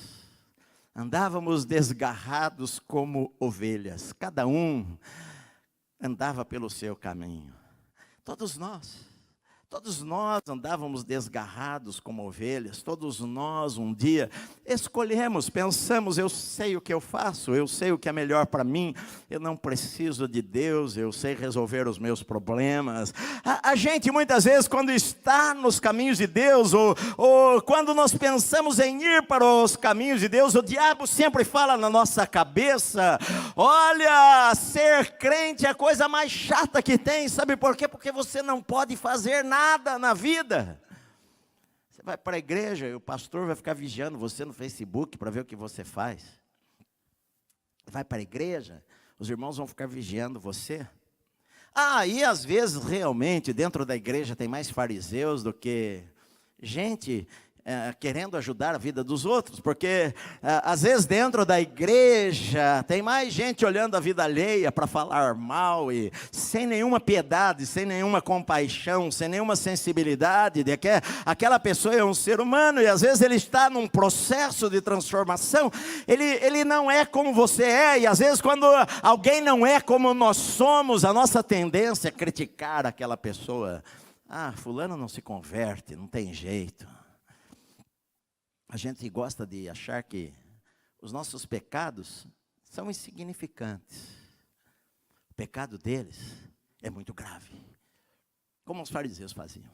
andávamos desgarrados como ovelhas. Cada um andava pelo seu caminho. Todos nós andávamos desgarrados como ovelhas. Todos nós um dia escolhemos, pensamos: eu sei o que eu faço, eu sei o que é melhor para mim, eu não preciso de Deus, eu sei resolver os meus problemas. A gente muitas vezes, quando está nos caminhos de Deus, ou quando nós pensamos em ir para os caminhos de Deus, o diabo sempre fala na nossa cabeça: olha, ser crente é a coisa mais chata que tem. Sabe por quê? Porque você não pode fazer nada na vida. Você vai para a igreja e o pastor vai ficar vigiando você no Facebook para ver o que você faz. Vai para a igreja, os irmãos vão ficar vigiando você. E às vezes realmente dentro da igreja tem mais fariseus do que gente querendo ajudar a vida dos outros, porque às vezes dentro da igreja tem mais gente olhando a vida alheia para falar mal, e sem nenhuma piedade, sem nenhuma compaixão, sem nenhuma sensibilidade de que aquela pessoa é um ser humano, e às vezes ele está num processo de transformação, ele não é como você é, e às vezes quando alguém não é como nós somos, a nossa tendência é criticar aquela pessoa. Fulano não se converte, não tem jeito. A gente gosta de achar que os nossos pecados são insignificantes. O pecado deles é muito grave, como os fariseus faziam.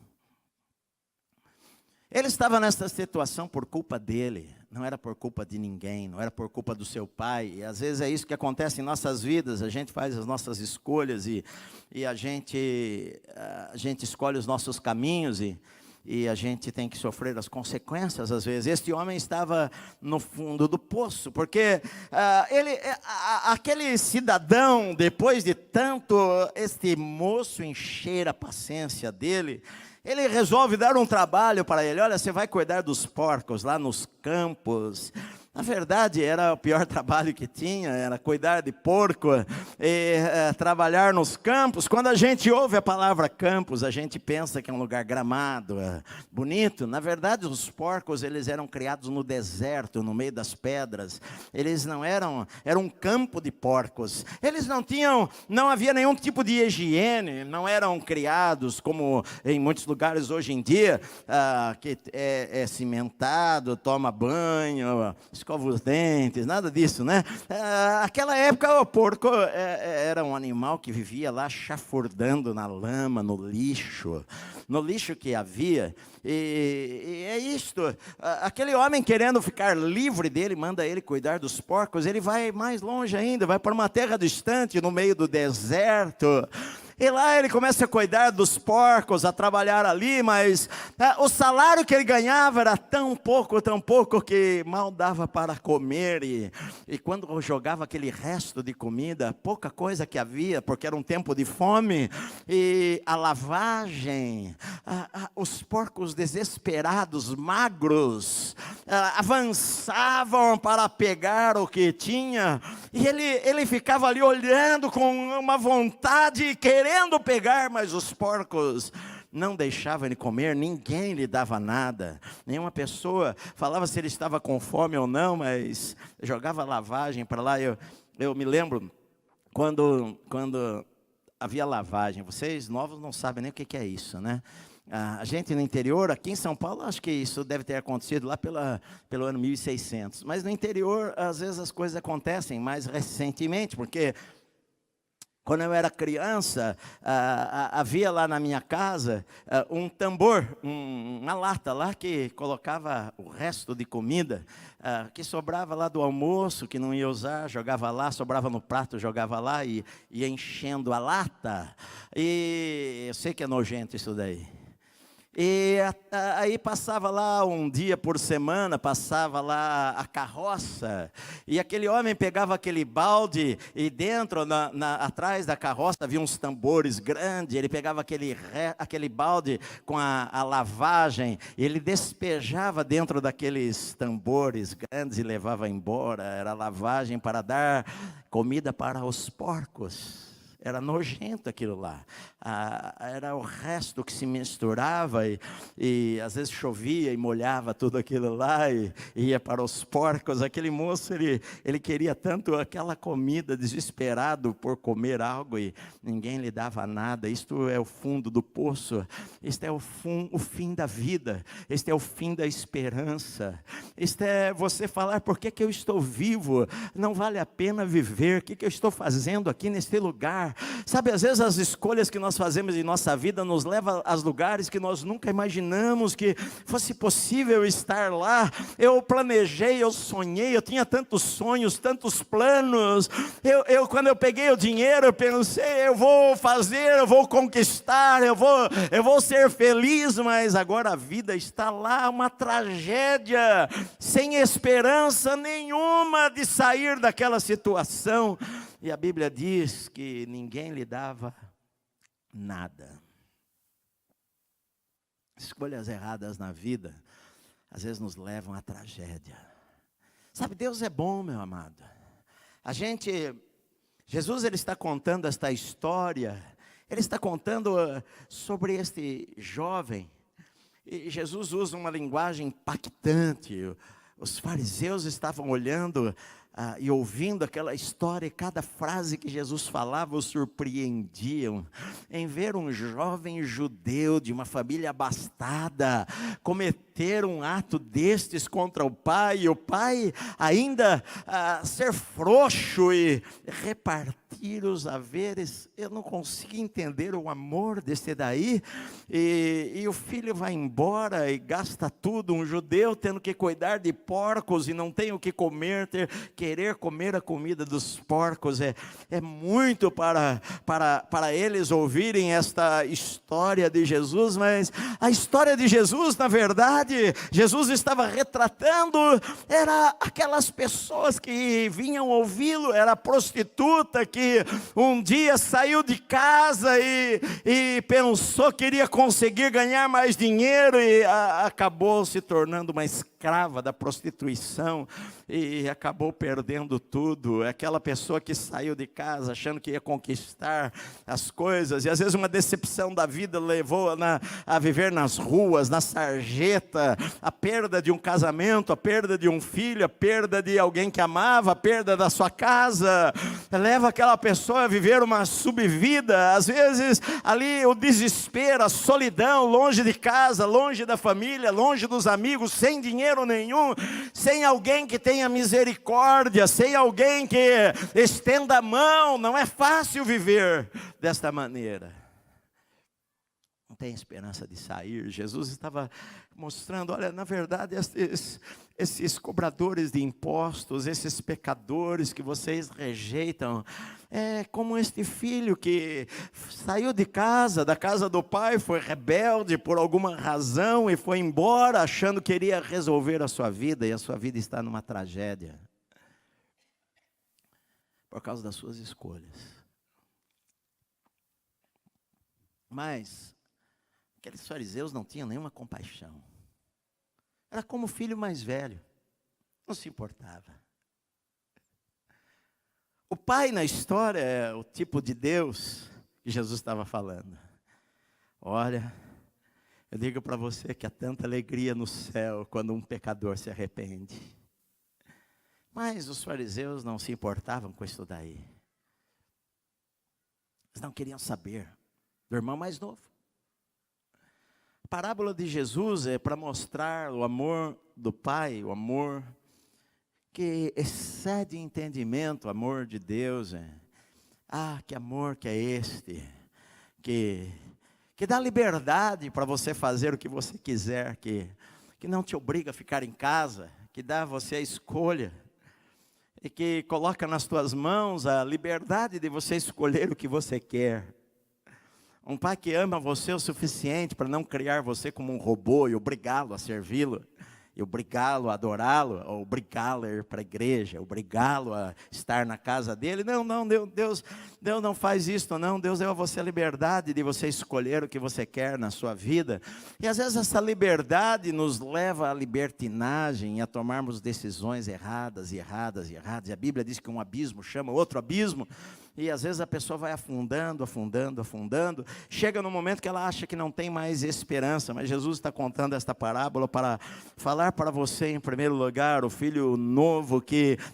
Ele estava nessa situação por culpa dele, não era por culpa de ninguém, não era por culpa do seu pai. E às vezes é isso que acontece em nossas vidas, a gente faz as nossas escolhas e a gente escolhe os nossos caminhos e a gente tem que sofrer as consequências às vezes. Este homem estava no fundo do poço, porque aquele cidadão, depois de tanto este moço encher a paciência dele, ele resolve dar um trabalho para ele. Olha, você vai cuidar dos porcos lá nos campos. Na verdade, era o pior trabalho que tinha, era cuidar de porco e trabalhar nos campos. Quando a gente ouve a palavra campos, a gente pensa que é um lugar gramado, bonito. Na verdade, os porcos, eles eram criados no deserto, no meio das pedras. Eles não eram, era um campo de porcos. Eles não havia nenhum tipo de higiene, não eram criados como em muitos lugares hoje em dia, que é cimentado, toma banho, escova os dentes, nada disso, né? Aquela época o porco era um animal que vivia lá chafurdando na lama, no lixo que havia. E é isto, aquele homem querendo ficar livre dele, manda ele cuidar dos porcos. Ele vai mais longe ainda, vai para uma terra distante, no meio do deserto. E lá ele começa a cuidar dos porcos, a trabalhar ali, mas o salário que ele ganhava era tão pouco que mal dava para comer. E quando jogava aquele resto de comida, pouca coisa que havia, porque era um tempo de fome, e a lavagem, os porcos desesperados, magros, avançavam para pegar o que tinha, e ele ficava ali olhando com uma vontade, querendo pegar, mas os porcos não deixavam ele comer, ninguém lhe dava nada, nenhuma pessoa falava se ele estava com fome ou não, mas jogava lavagem para lá. Eu me lembro quando havia lavagem, vocês novos não sabem nem o que é isso, né? A gente no interior, aqui em São Paulo, acho que isso deve ter acontecido lá pelo ano 1600, mas no interior às vezes as coisas acontecem mais recentemente, porque Quando eu era criança, havia lá na minha casa um tambor, uma lata lá que colocava o resto de comida, que sobrava lá do almoço, que não ia usar, jogava lá, sobrava no prato, jogava lá e ia enchendo a lata. E eu sei que é nojento isso daí. E aí passava lá um dia por semana, passava lá a carroça, e aquele homem pegava aquele balde, e dentro, atrás da carroça, havia uns tambores grandes, ele pegava aquele balde com a lavagem, e ele despejava dentro daqueles tambores grandes e levava embora. Era lavagem para dar comida para os porcos. Era nojento aquilo lá. Era o resto que se misturava e às vezes chovia e molhava tudo aquilo lá e ia para os porcos. Aquele moço, ele queria tanto aquela comida, desesperado por comer algo e ninguém lhe dava nada. Isto é o fundo do poço. Este é o fim da vida. Este é o fim da esperança. Este é você falar: por que eu estou vivo? Não vale a pena viver. O que eu estou fazendo aqui neste lugar? Sabe, às vezes as escolhas que nós fazemos em nossa vida nos levam a lugares que nós nunca imaginamos que fosse possível estar lá. Eu planejei, eu sonhei, eu tinha tantos sonhos, tantos planos. Quando eu peguei o dinheiro, eu pensei: eu vou fazer, eu vou conquistar, eu vou ser feliz. Mas agora a vida está lá, uma tragédia, sem esperança nenhuma de sair daquela situação. E a Bíblia diz que ninguém lhe dava nada. Escolhas erradas na vida, às vezes nos levam à tragédia. Sabe, Deus é bom, meu amado. Jesus, ele está contando esta história, ele está contando sobre este jovem. E Jesus usa uma linguagem impactante. Os fariseus estavam olhando e ouvindo aquela história, e cada frase que Jesus falava os surpreendiam em ver um jovem judeu de uma família abastada cometer um ato destes contra o pai, e o pai ainda ser frouxo e repartir os haveres. Eu não consigo entender o amor desse daí, e o filho vai embora e gasta tudo. Um judeu tendo que cuidar de porcos e não tem o que comer, querer comer a comida dos porcos, é muito para eles ouvirem esta história de Jesus. Mas a história de Jesus, na verdade, Jesus estava retratando, era aquelas pessoas que vinham ouvi-lo. Era a prostituta que um dia saiu de casa e pensou que iria conseguir ganhar mais dinheiro e acabou se tornando uma escrava da prostituição e acabou perdendo tudo. É aquela pessoa que saiu de casa achando que ia conquistar as coisas, e às vezes uma decepção da vida levou a viver nas ruas, na sarjeta, a perda de um casamento, a perda de um filho, a perda de alguém que amava, a perda da sua casa, leva aquela pessoa a viver uma subvida. Às vezes ali o desespero, a solidão, longe de casa, longe da família, longe dos amigos, sem dinheiro nenhum, sem alguém que tenha misericórdia, sem alguém que estenda a mão. Não é fácil viver desta maneira. Não tem esperança de sair. Jesus estava mostrando: olha, na verdade, esses cobradores de impostos, esses pecadores que vocês rejeitam, é como este filho que saiu de casa, da casa do pai, foi rebelde por alguma razão e foi embora achando que iria resolver a sua vida, e a sua vida está numa tragédia por causa das suas escolhas. Mas aqueles fariseus não tinham nenhuma compaixão. Era como o filho mais velho, não se importava. O pai na história é o tipo de Deus que Jesus estava falando. Olha, eu digo para você que há tanta alegria no céu quando um pecador se arrepende. Mas os fariseus não se importavam com isso daí. Eles não queriam saber do irmão mais novo. A parábola de Jesus é para mostrar o amor do Pai, o amor que excede entendimento, o amor de Deus. Ah, que amor que é este, que dá liberdade para você fazer o que você quiser, que não te obriga a ficar em casa, que dá a você a escolha, e que coloca nas tuas mãos a liberdade de você escolher o que você quer. Um pai que ama você o suficiente para não criar você como um robô e obrigá-lo a servi-lo, e obrigá-lo a adorá-lo, ou obrigá-lo a ir para a igreja, obrigá-lo a estar na casa dele. Não, Deus não faz isso, não. Deus deu a você a liberdade de você escolher o que você quer na sua vida. E às vezes essa liberdade nos leva à libertinagem e a tomarmos decisões erradas. E a Bíblia diz que um abismo chama outro abismo. E às vezes a pessoa vai afundando, chega no momento que ela acha que não tem mais esperança, mas Jesus está contando esta parábola para falar para você, em primeiro lugar, o filho novo,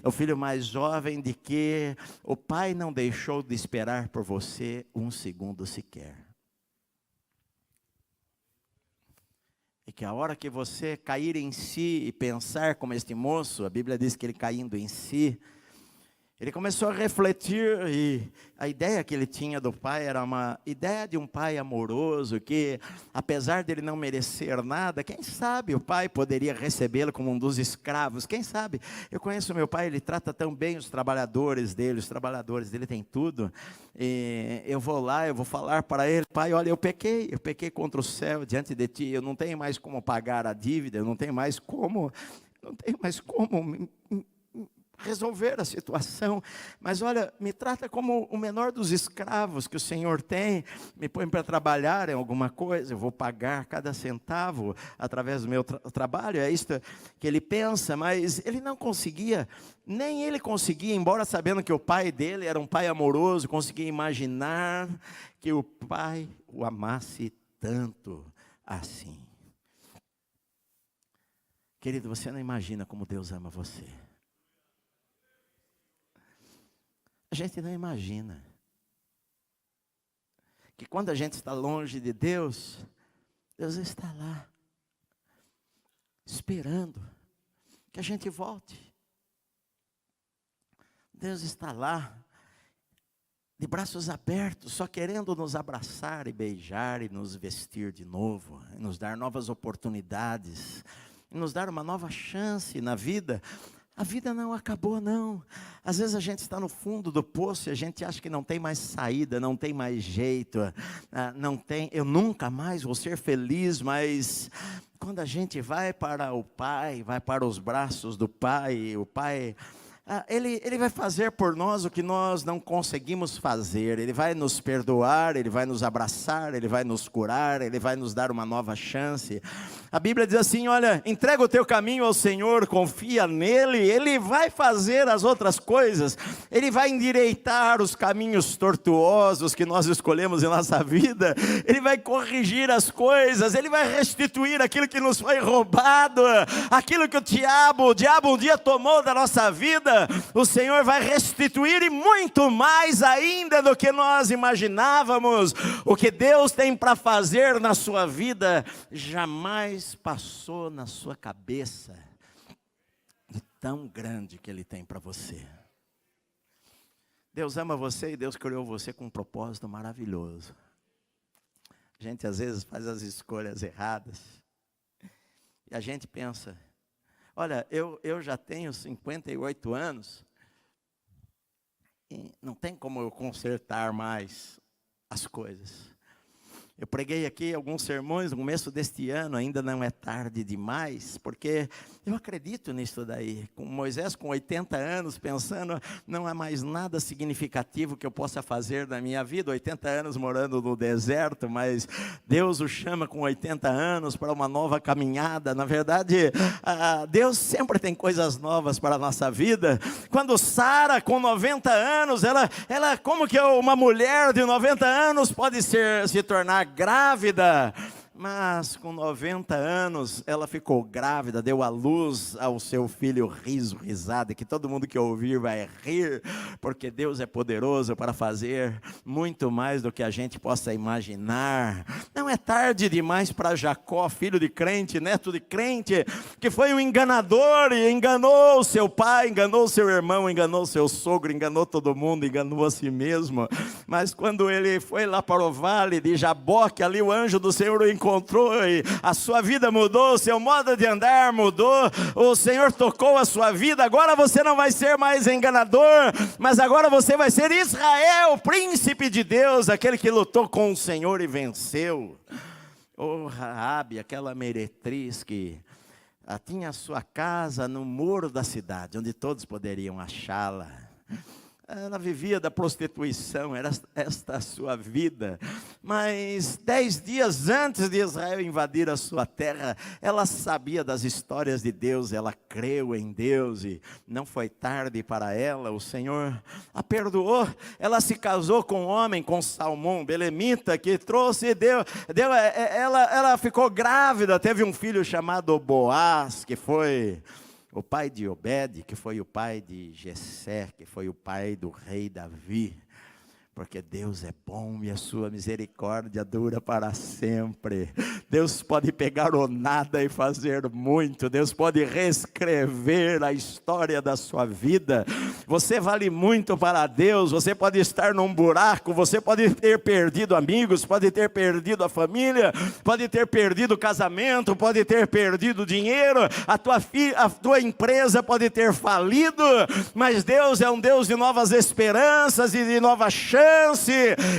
o filho mais jovem, de que o pai não deixou de esperar por você um segundo sequer. E que a hora que você cair em si e pensar como este moço, a Bíblia diz que ele caindo em si, ele começou a refletir, e a ideia que ele tinha do pai era uma ideia de um pai amoroso, que apesar dele não merecer nada, quem sabe o pai poderia recebê-lo como um dos escravos, quem sabe? Eu conheço meu pai, ele trata tão bem os trabalhadores dele têm tudo, e eu vou lá, eu vou falar para ele: pai, olha, eu pequei contra o céu diante de ti, eu não tenho mais como pagar a dívida, eu não tenho mais como resolver a situação, mas olha, me trata como o menor dos escravos que o Senhor tem, me põe para trabalhar em alguma coisa, eu vou pagar cada centavo através do meu trabalho. É isto que ele pensa, mas ele não conseguia, nem ele conseguia, embora sabendo que o pai dele era um pai amoroso, conseguia imaginar que o pai o amasse tanto assim. Querido, você não imagina como Deus ama você. A gente não imagina que quando a gente está longe de Deus, Deus está lá, esperando que a gente volte. Deus está lá, de braços abertos, só querendo nos abraçar e beijar e nos vestir de novo, e nos dar novas oportunidades, e nos dar uma nova chance na vida. A vida não acabou, não. Às vezes a gente está no fundo do poço e a gente acha que não tem mais saída, não tem mais jeito, eu nunca mais vou ser feliz, mas quando a gente vai para o Pai, vai para os braços do Pai, o Pai, Ele vai fazer por nós o que nós não conseguimos fazer. Ele vai nos perdoar, Ele vai nos abraçar, Ele vai nos curar, Ele vai nos dar uma nova chance. A Bíblia diz assim: olha, entrega o teu caminho ao Senhor, confia nele, Ele vai fazer as outras coisas, Ele vai endireitar os caminhos tortuosos que nós escolhemos em nossa vida, Ele vai corrigir as coisas, Ele vai restituir aquilo que nos foi roubado, aquilo que o diabo um dia tomou da nossa vida, o Senhor vai restituir, e muito mais ainda do que nós imaginávamos. O que Deus tem para fazer na sua vida jamais passou na sua cabeça, de tão grande que Ele tem para você. Deus ama você e Deus criou você com um propósito maravilhoso. A gente às vezes faz as escolhas erradas e a gente pensa: olha, eu já tenho 58 anos e não tem como eu consertar mais as coisas. Eu preguei aqui alguns sermões no começo deste ano, ainda não é tarde demais, porque eu acredito nisso daí. Com Moisés com 80 anos, pensando, não há mais nada significativo que eu possa fazer na minha vida. 80 anos morando no deserto, mas Deus o chama com 80 anos para uma nova caminhada. Na verdade, Deus sempre tem coisas novas para a nossa vida. Quando Sara, com 90 anos, ela como que uma mulher de 90 anos pode se tornar grávida? Mas com 90 anos, ela ficou grávida, deu à luz ao seu filho risada, que todo mundo que ouvir vai rir, porque Deus é poderoso para fazer muito mais do que a gente possa imaginar. Não é tarde demais para Jacó, filho de crente, neto de crente, que foi um enganador e enganou seu pai, enganou seu irmão, enganou seu sogro, enganou todo mundo, enganou a si mesmo. Mas quando ele foi lá para o vale de Jaboque, ali o anjo do Senhor o encontrou e a sua vida mudou, o seu modo de andar mudou, o Senhor tocou a sua vida. Agora você não vai ser mais enganador, mas agora você vai ser Israel, príncipe de Deus, aquele que lutou com o Senhor e venceu. Oh, Raabe, aquela meretriz que tinha a sua casa no muro da cidade, onde todos poderiam achá-la. Ela vivia da prostituição, era esta a sua vida. Mas 10 dias antes de Israel invadir a sua terra, ela sabia das histórias de Deus, ela creu em Deus e não foi tarde para ela. O Senhor a perdoou. Ela se casou com um homem, com Salmão, belemita, que trouxe, ela ficou grávida, teve um filho chamado Boaz, que foi o pai de Obed, que foi o pai de Jessé, que foi o pai do rei Davi. Porque Deus é bom e a sua misericórdia dura para sempre. Deus pode pegar o nada e fazer muito. Deus pode reescrever a história da sua vida. Você vale muito para Deus. Você pode estar num buraco, você pode ter perdido amigos, pode ter perdido a família, pode ter perdido o casamento, pode ter perdido dinheiro, a tua empresa pode ter falido, mas Deus é um Deus de novas esperanças e de novas chances.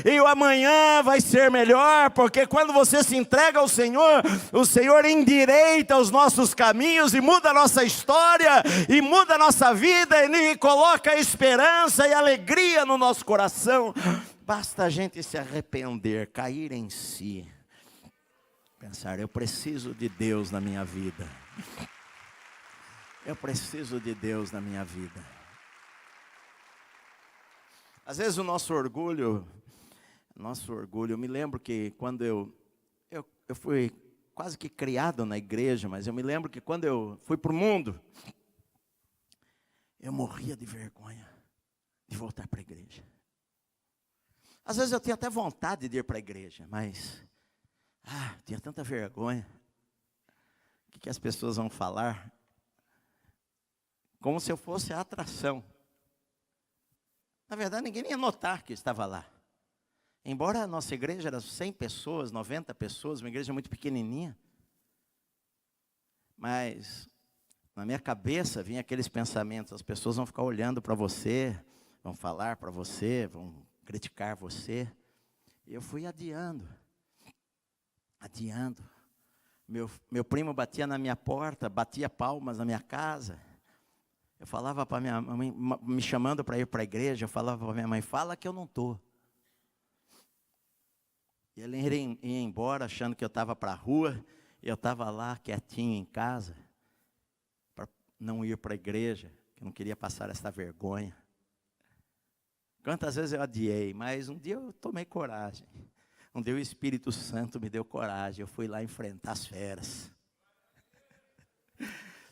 E o amanhã vai ser melhor, porque quando você se entrega ao Senhor, o Senhor endireita os nossos caminhos e muda a nossa história, e muda a nossa vida, e coloca esperança e alegria no nosso coração. Basta a gente se arrepender, cair em si, pensar: eu preciso de Deus na minha vida. Eu preciso de Deus na minha vida. Às vezes o nosso orgulho, eu me lembro que quando eu fui quase que criado na igreja, mas eu me lembro que quando eu fui para o mundo, eu morria de vergonha de voltar para a igreja. Às vezes eu tinha até vontade de ir para a igreja, mas tinha tanta vergonha. O que as pessoas vão falar? Como se eu fosse a atração. Na verdade, ninguém ia notar que eu estava lá. Embora a nossa igreja era 100 pessoas, 90 pessoas, uma igreja muito pequenininha. Mas na minha cabeça vinha aqueles pensamentos: as pessoas vão ficar olhando para você, vão falar para você, vão criticar você. E eu fui adiando. Meu primo batia na minha porta, batia palmas na minha casa. Eu falava para minha mãe, me chamando para ir para a igreja, eu falava para minha mãe: fala que eu não estou. E ele ia embora achando que eu estava para a rua, e eu estava lá quietinho em casa, para não ir para a igreja, que eu não queria passar essa vergonha. Quantas vezes eu adiei, mas um dia eu tomei coragem. Um dia o Espírito Santo me deu coragem, eu fui lá enfrentar as feras.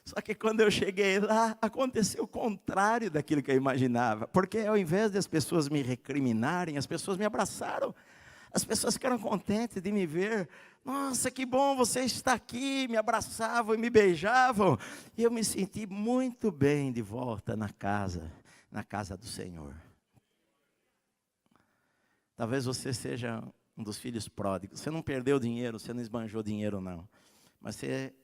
Só que quando eu cheguei lá, aconteceu o contrário daquilo que eu imaginava. Porque ao invés de as pessoas me recriminarem, as pessoas me abraçaram. As pessoas ficaram contentes de me ver. Nossa, que bom, você está aqui. Me abraçavam e me beijavam. E eu me senti muito bem de volta na casa do Senhor. Talvez você seja um dos filhos pródigos. Você não perdeu dinheiro, você não esbanjou dinheiro não. Mas você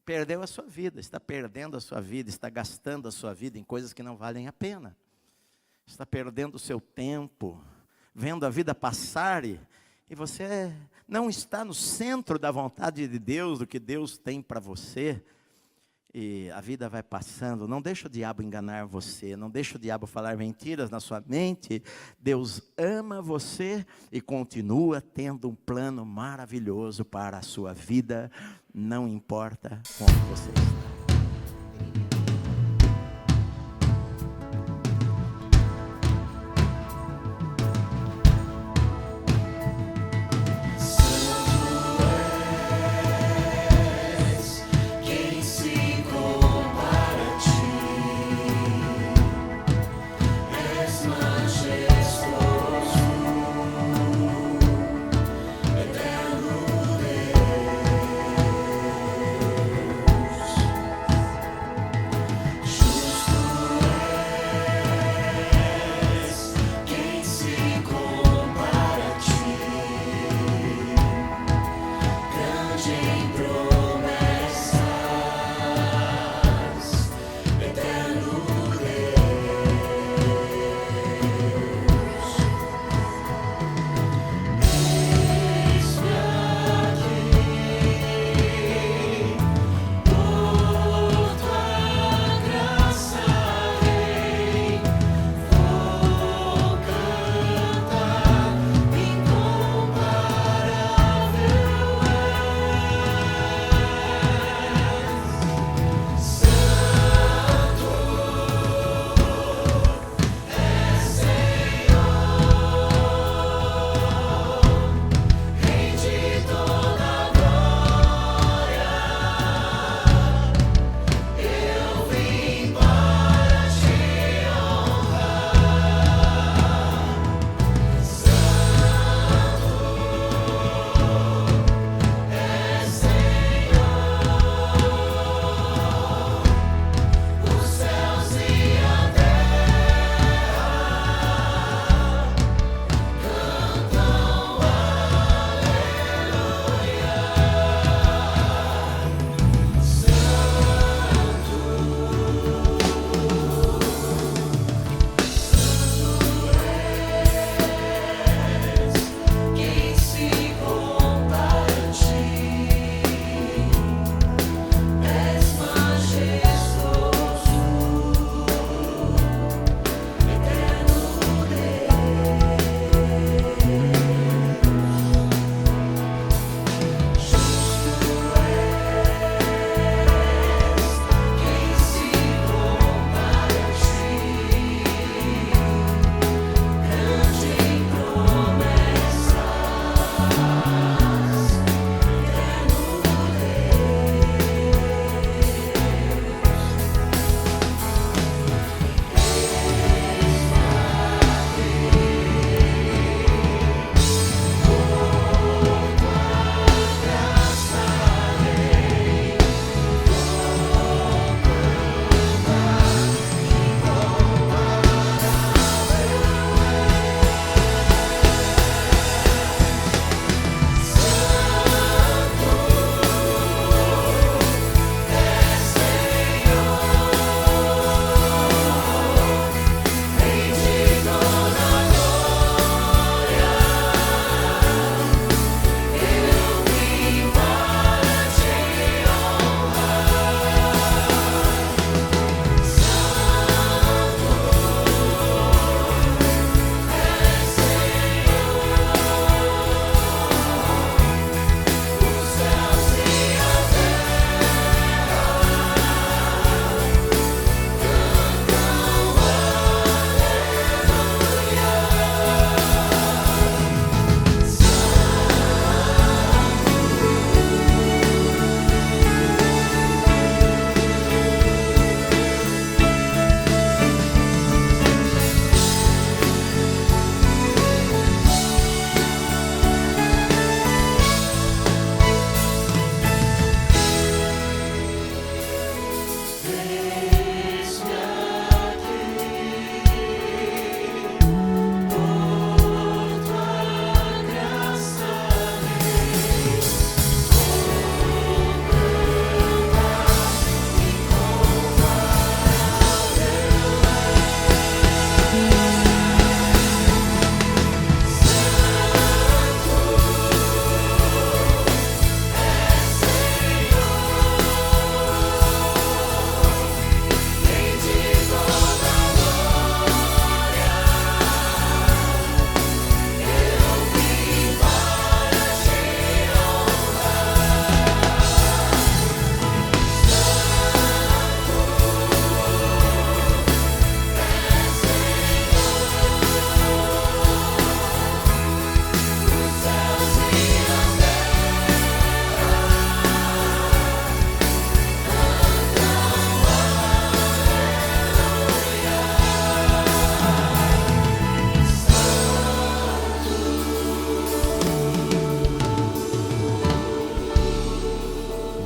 perdeu a sua vida, está perdendo a sua vida, está gastando a sua vida em coisas que não valem a pena. Está perdendo o seu tempo, vendo a vida passar e você não está no centro da vontade de Deus, do que Deus tem para você. E a vida vai passando. Não deixa o diabo enganar você, não deixa o diabo falar mentiras na sua mente. Deus ama você e continua tendo um plano maravilhoso para a sua vida, não importa onde você está.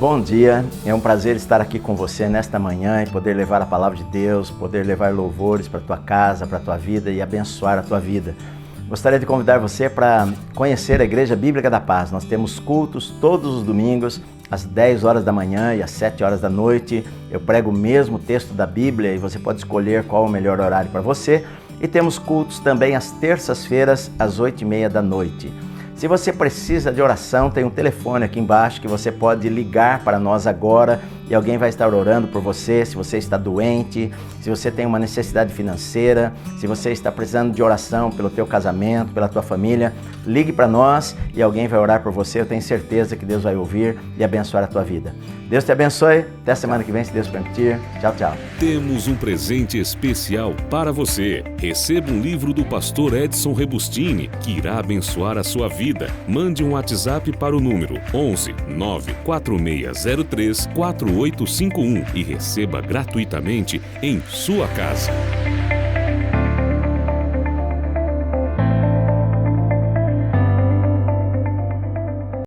Bom dia, é um prazer estar aqui com você nesta manhã e poder levar a palavra de Deus, poder levar louvores para a tua casa, para a tua vida e abençoar a tua vida. Gostaria de convidar você para conhecer a Igreja Bíblica da Paz. Nós temos cultos todos os domingos, às 10 horas da manhã e às 7 horas da noite. Eu prego o mesmo texto da Bíblia e você pode escolher qual é o melhor horário para você. E temos cultos também às terças-feiras, às 8h30 da noite. Se você precisa de oração, tem um telefone aqui embaixo que você pode ligar para nós agora e alguém vai estar orando por você. Se você está doente, se você tem uma necessidade financeira, se você está precisando de oração pelo teu casamento, pela tua família, ligue para nós e alguém vai orar por você. Eu tenho certeza que Deus vai ouvir e abençoar a tua vida. Deus te abençoe. Até a semana que vem, se Deus permitir. Tchau, tchau. Temos um presente especial para você. Receba um livro do pastor Edson Rebustini, que irá abençoar a sua vida. Mande um WhatsApp para o número 11 94603 4851 e receba gratuitamente em sua casa.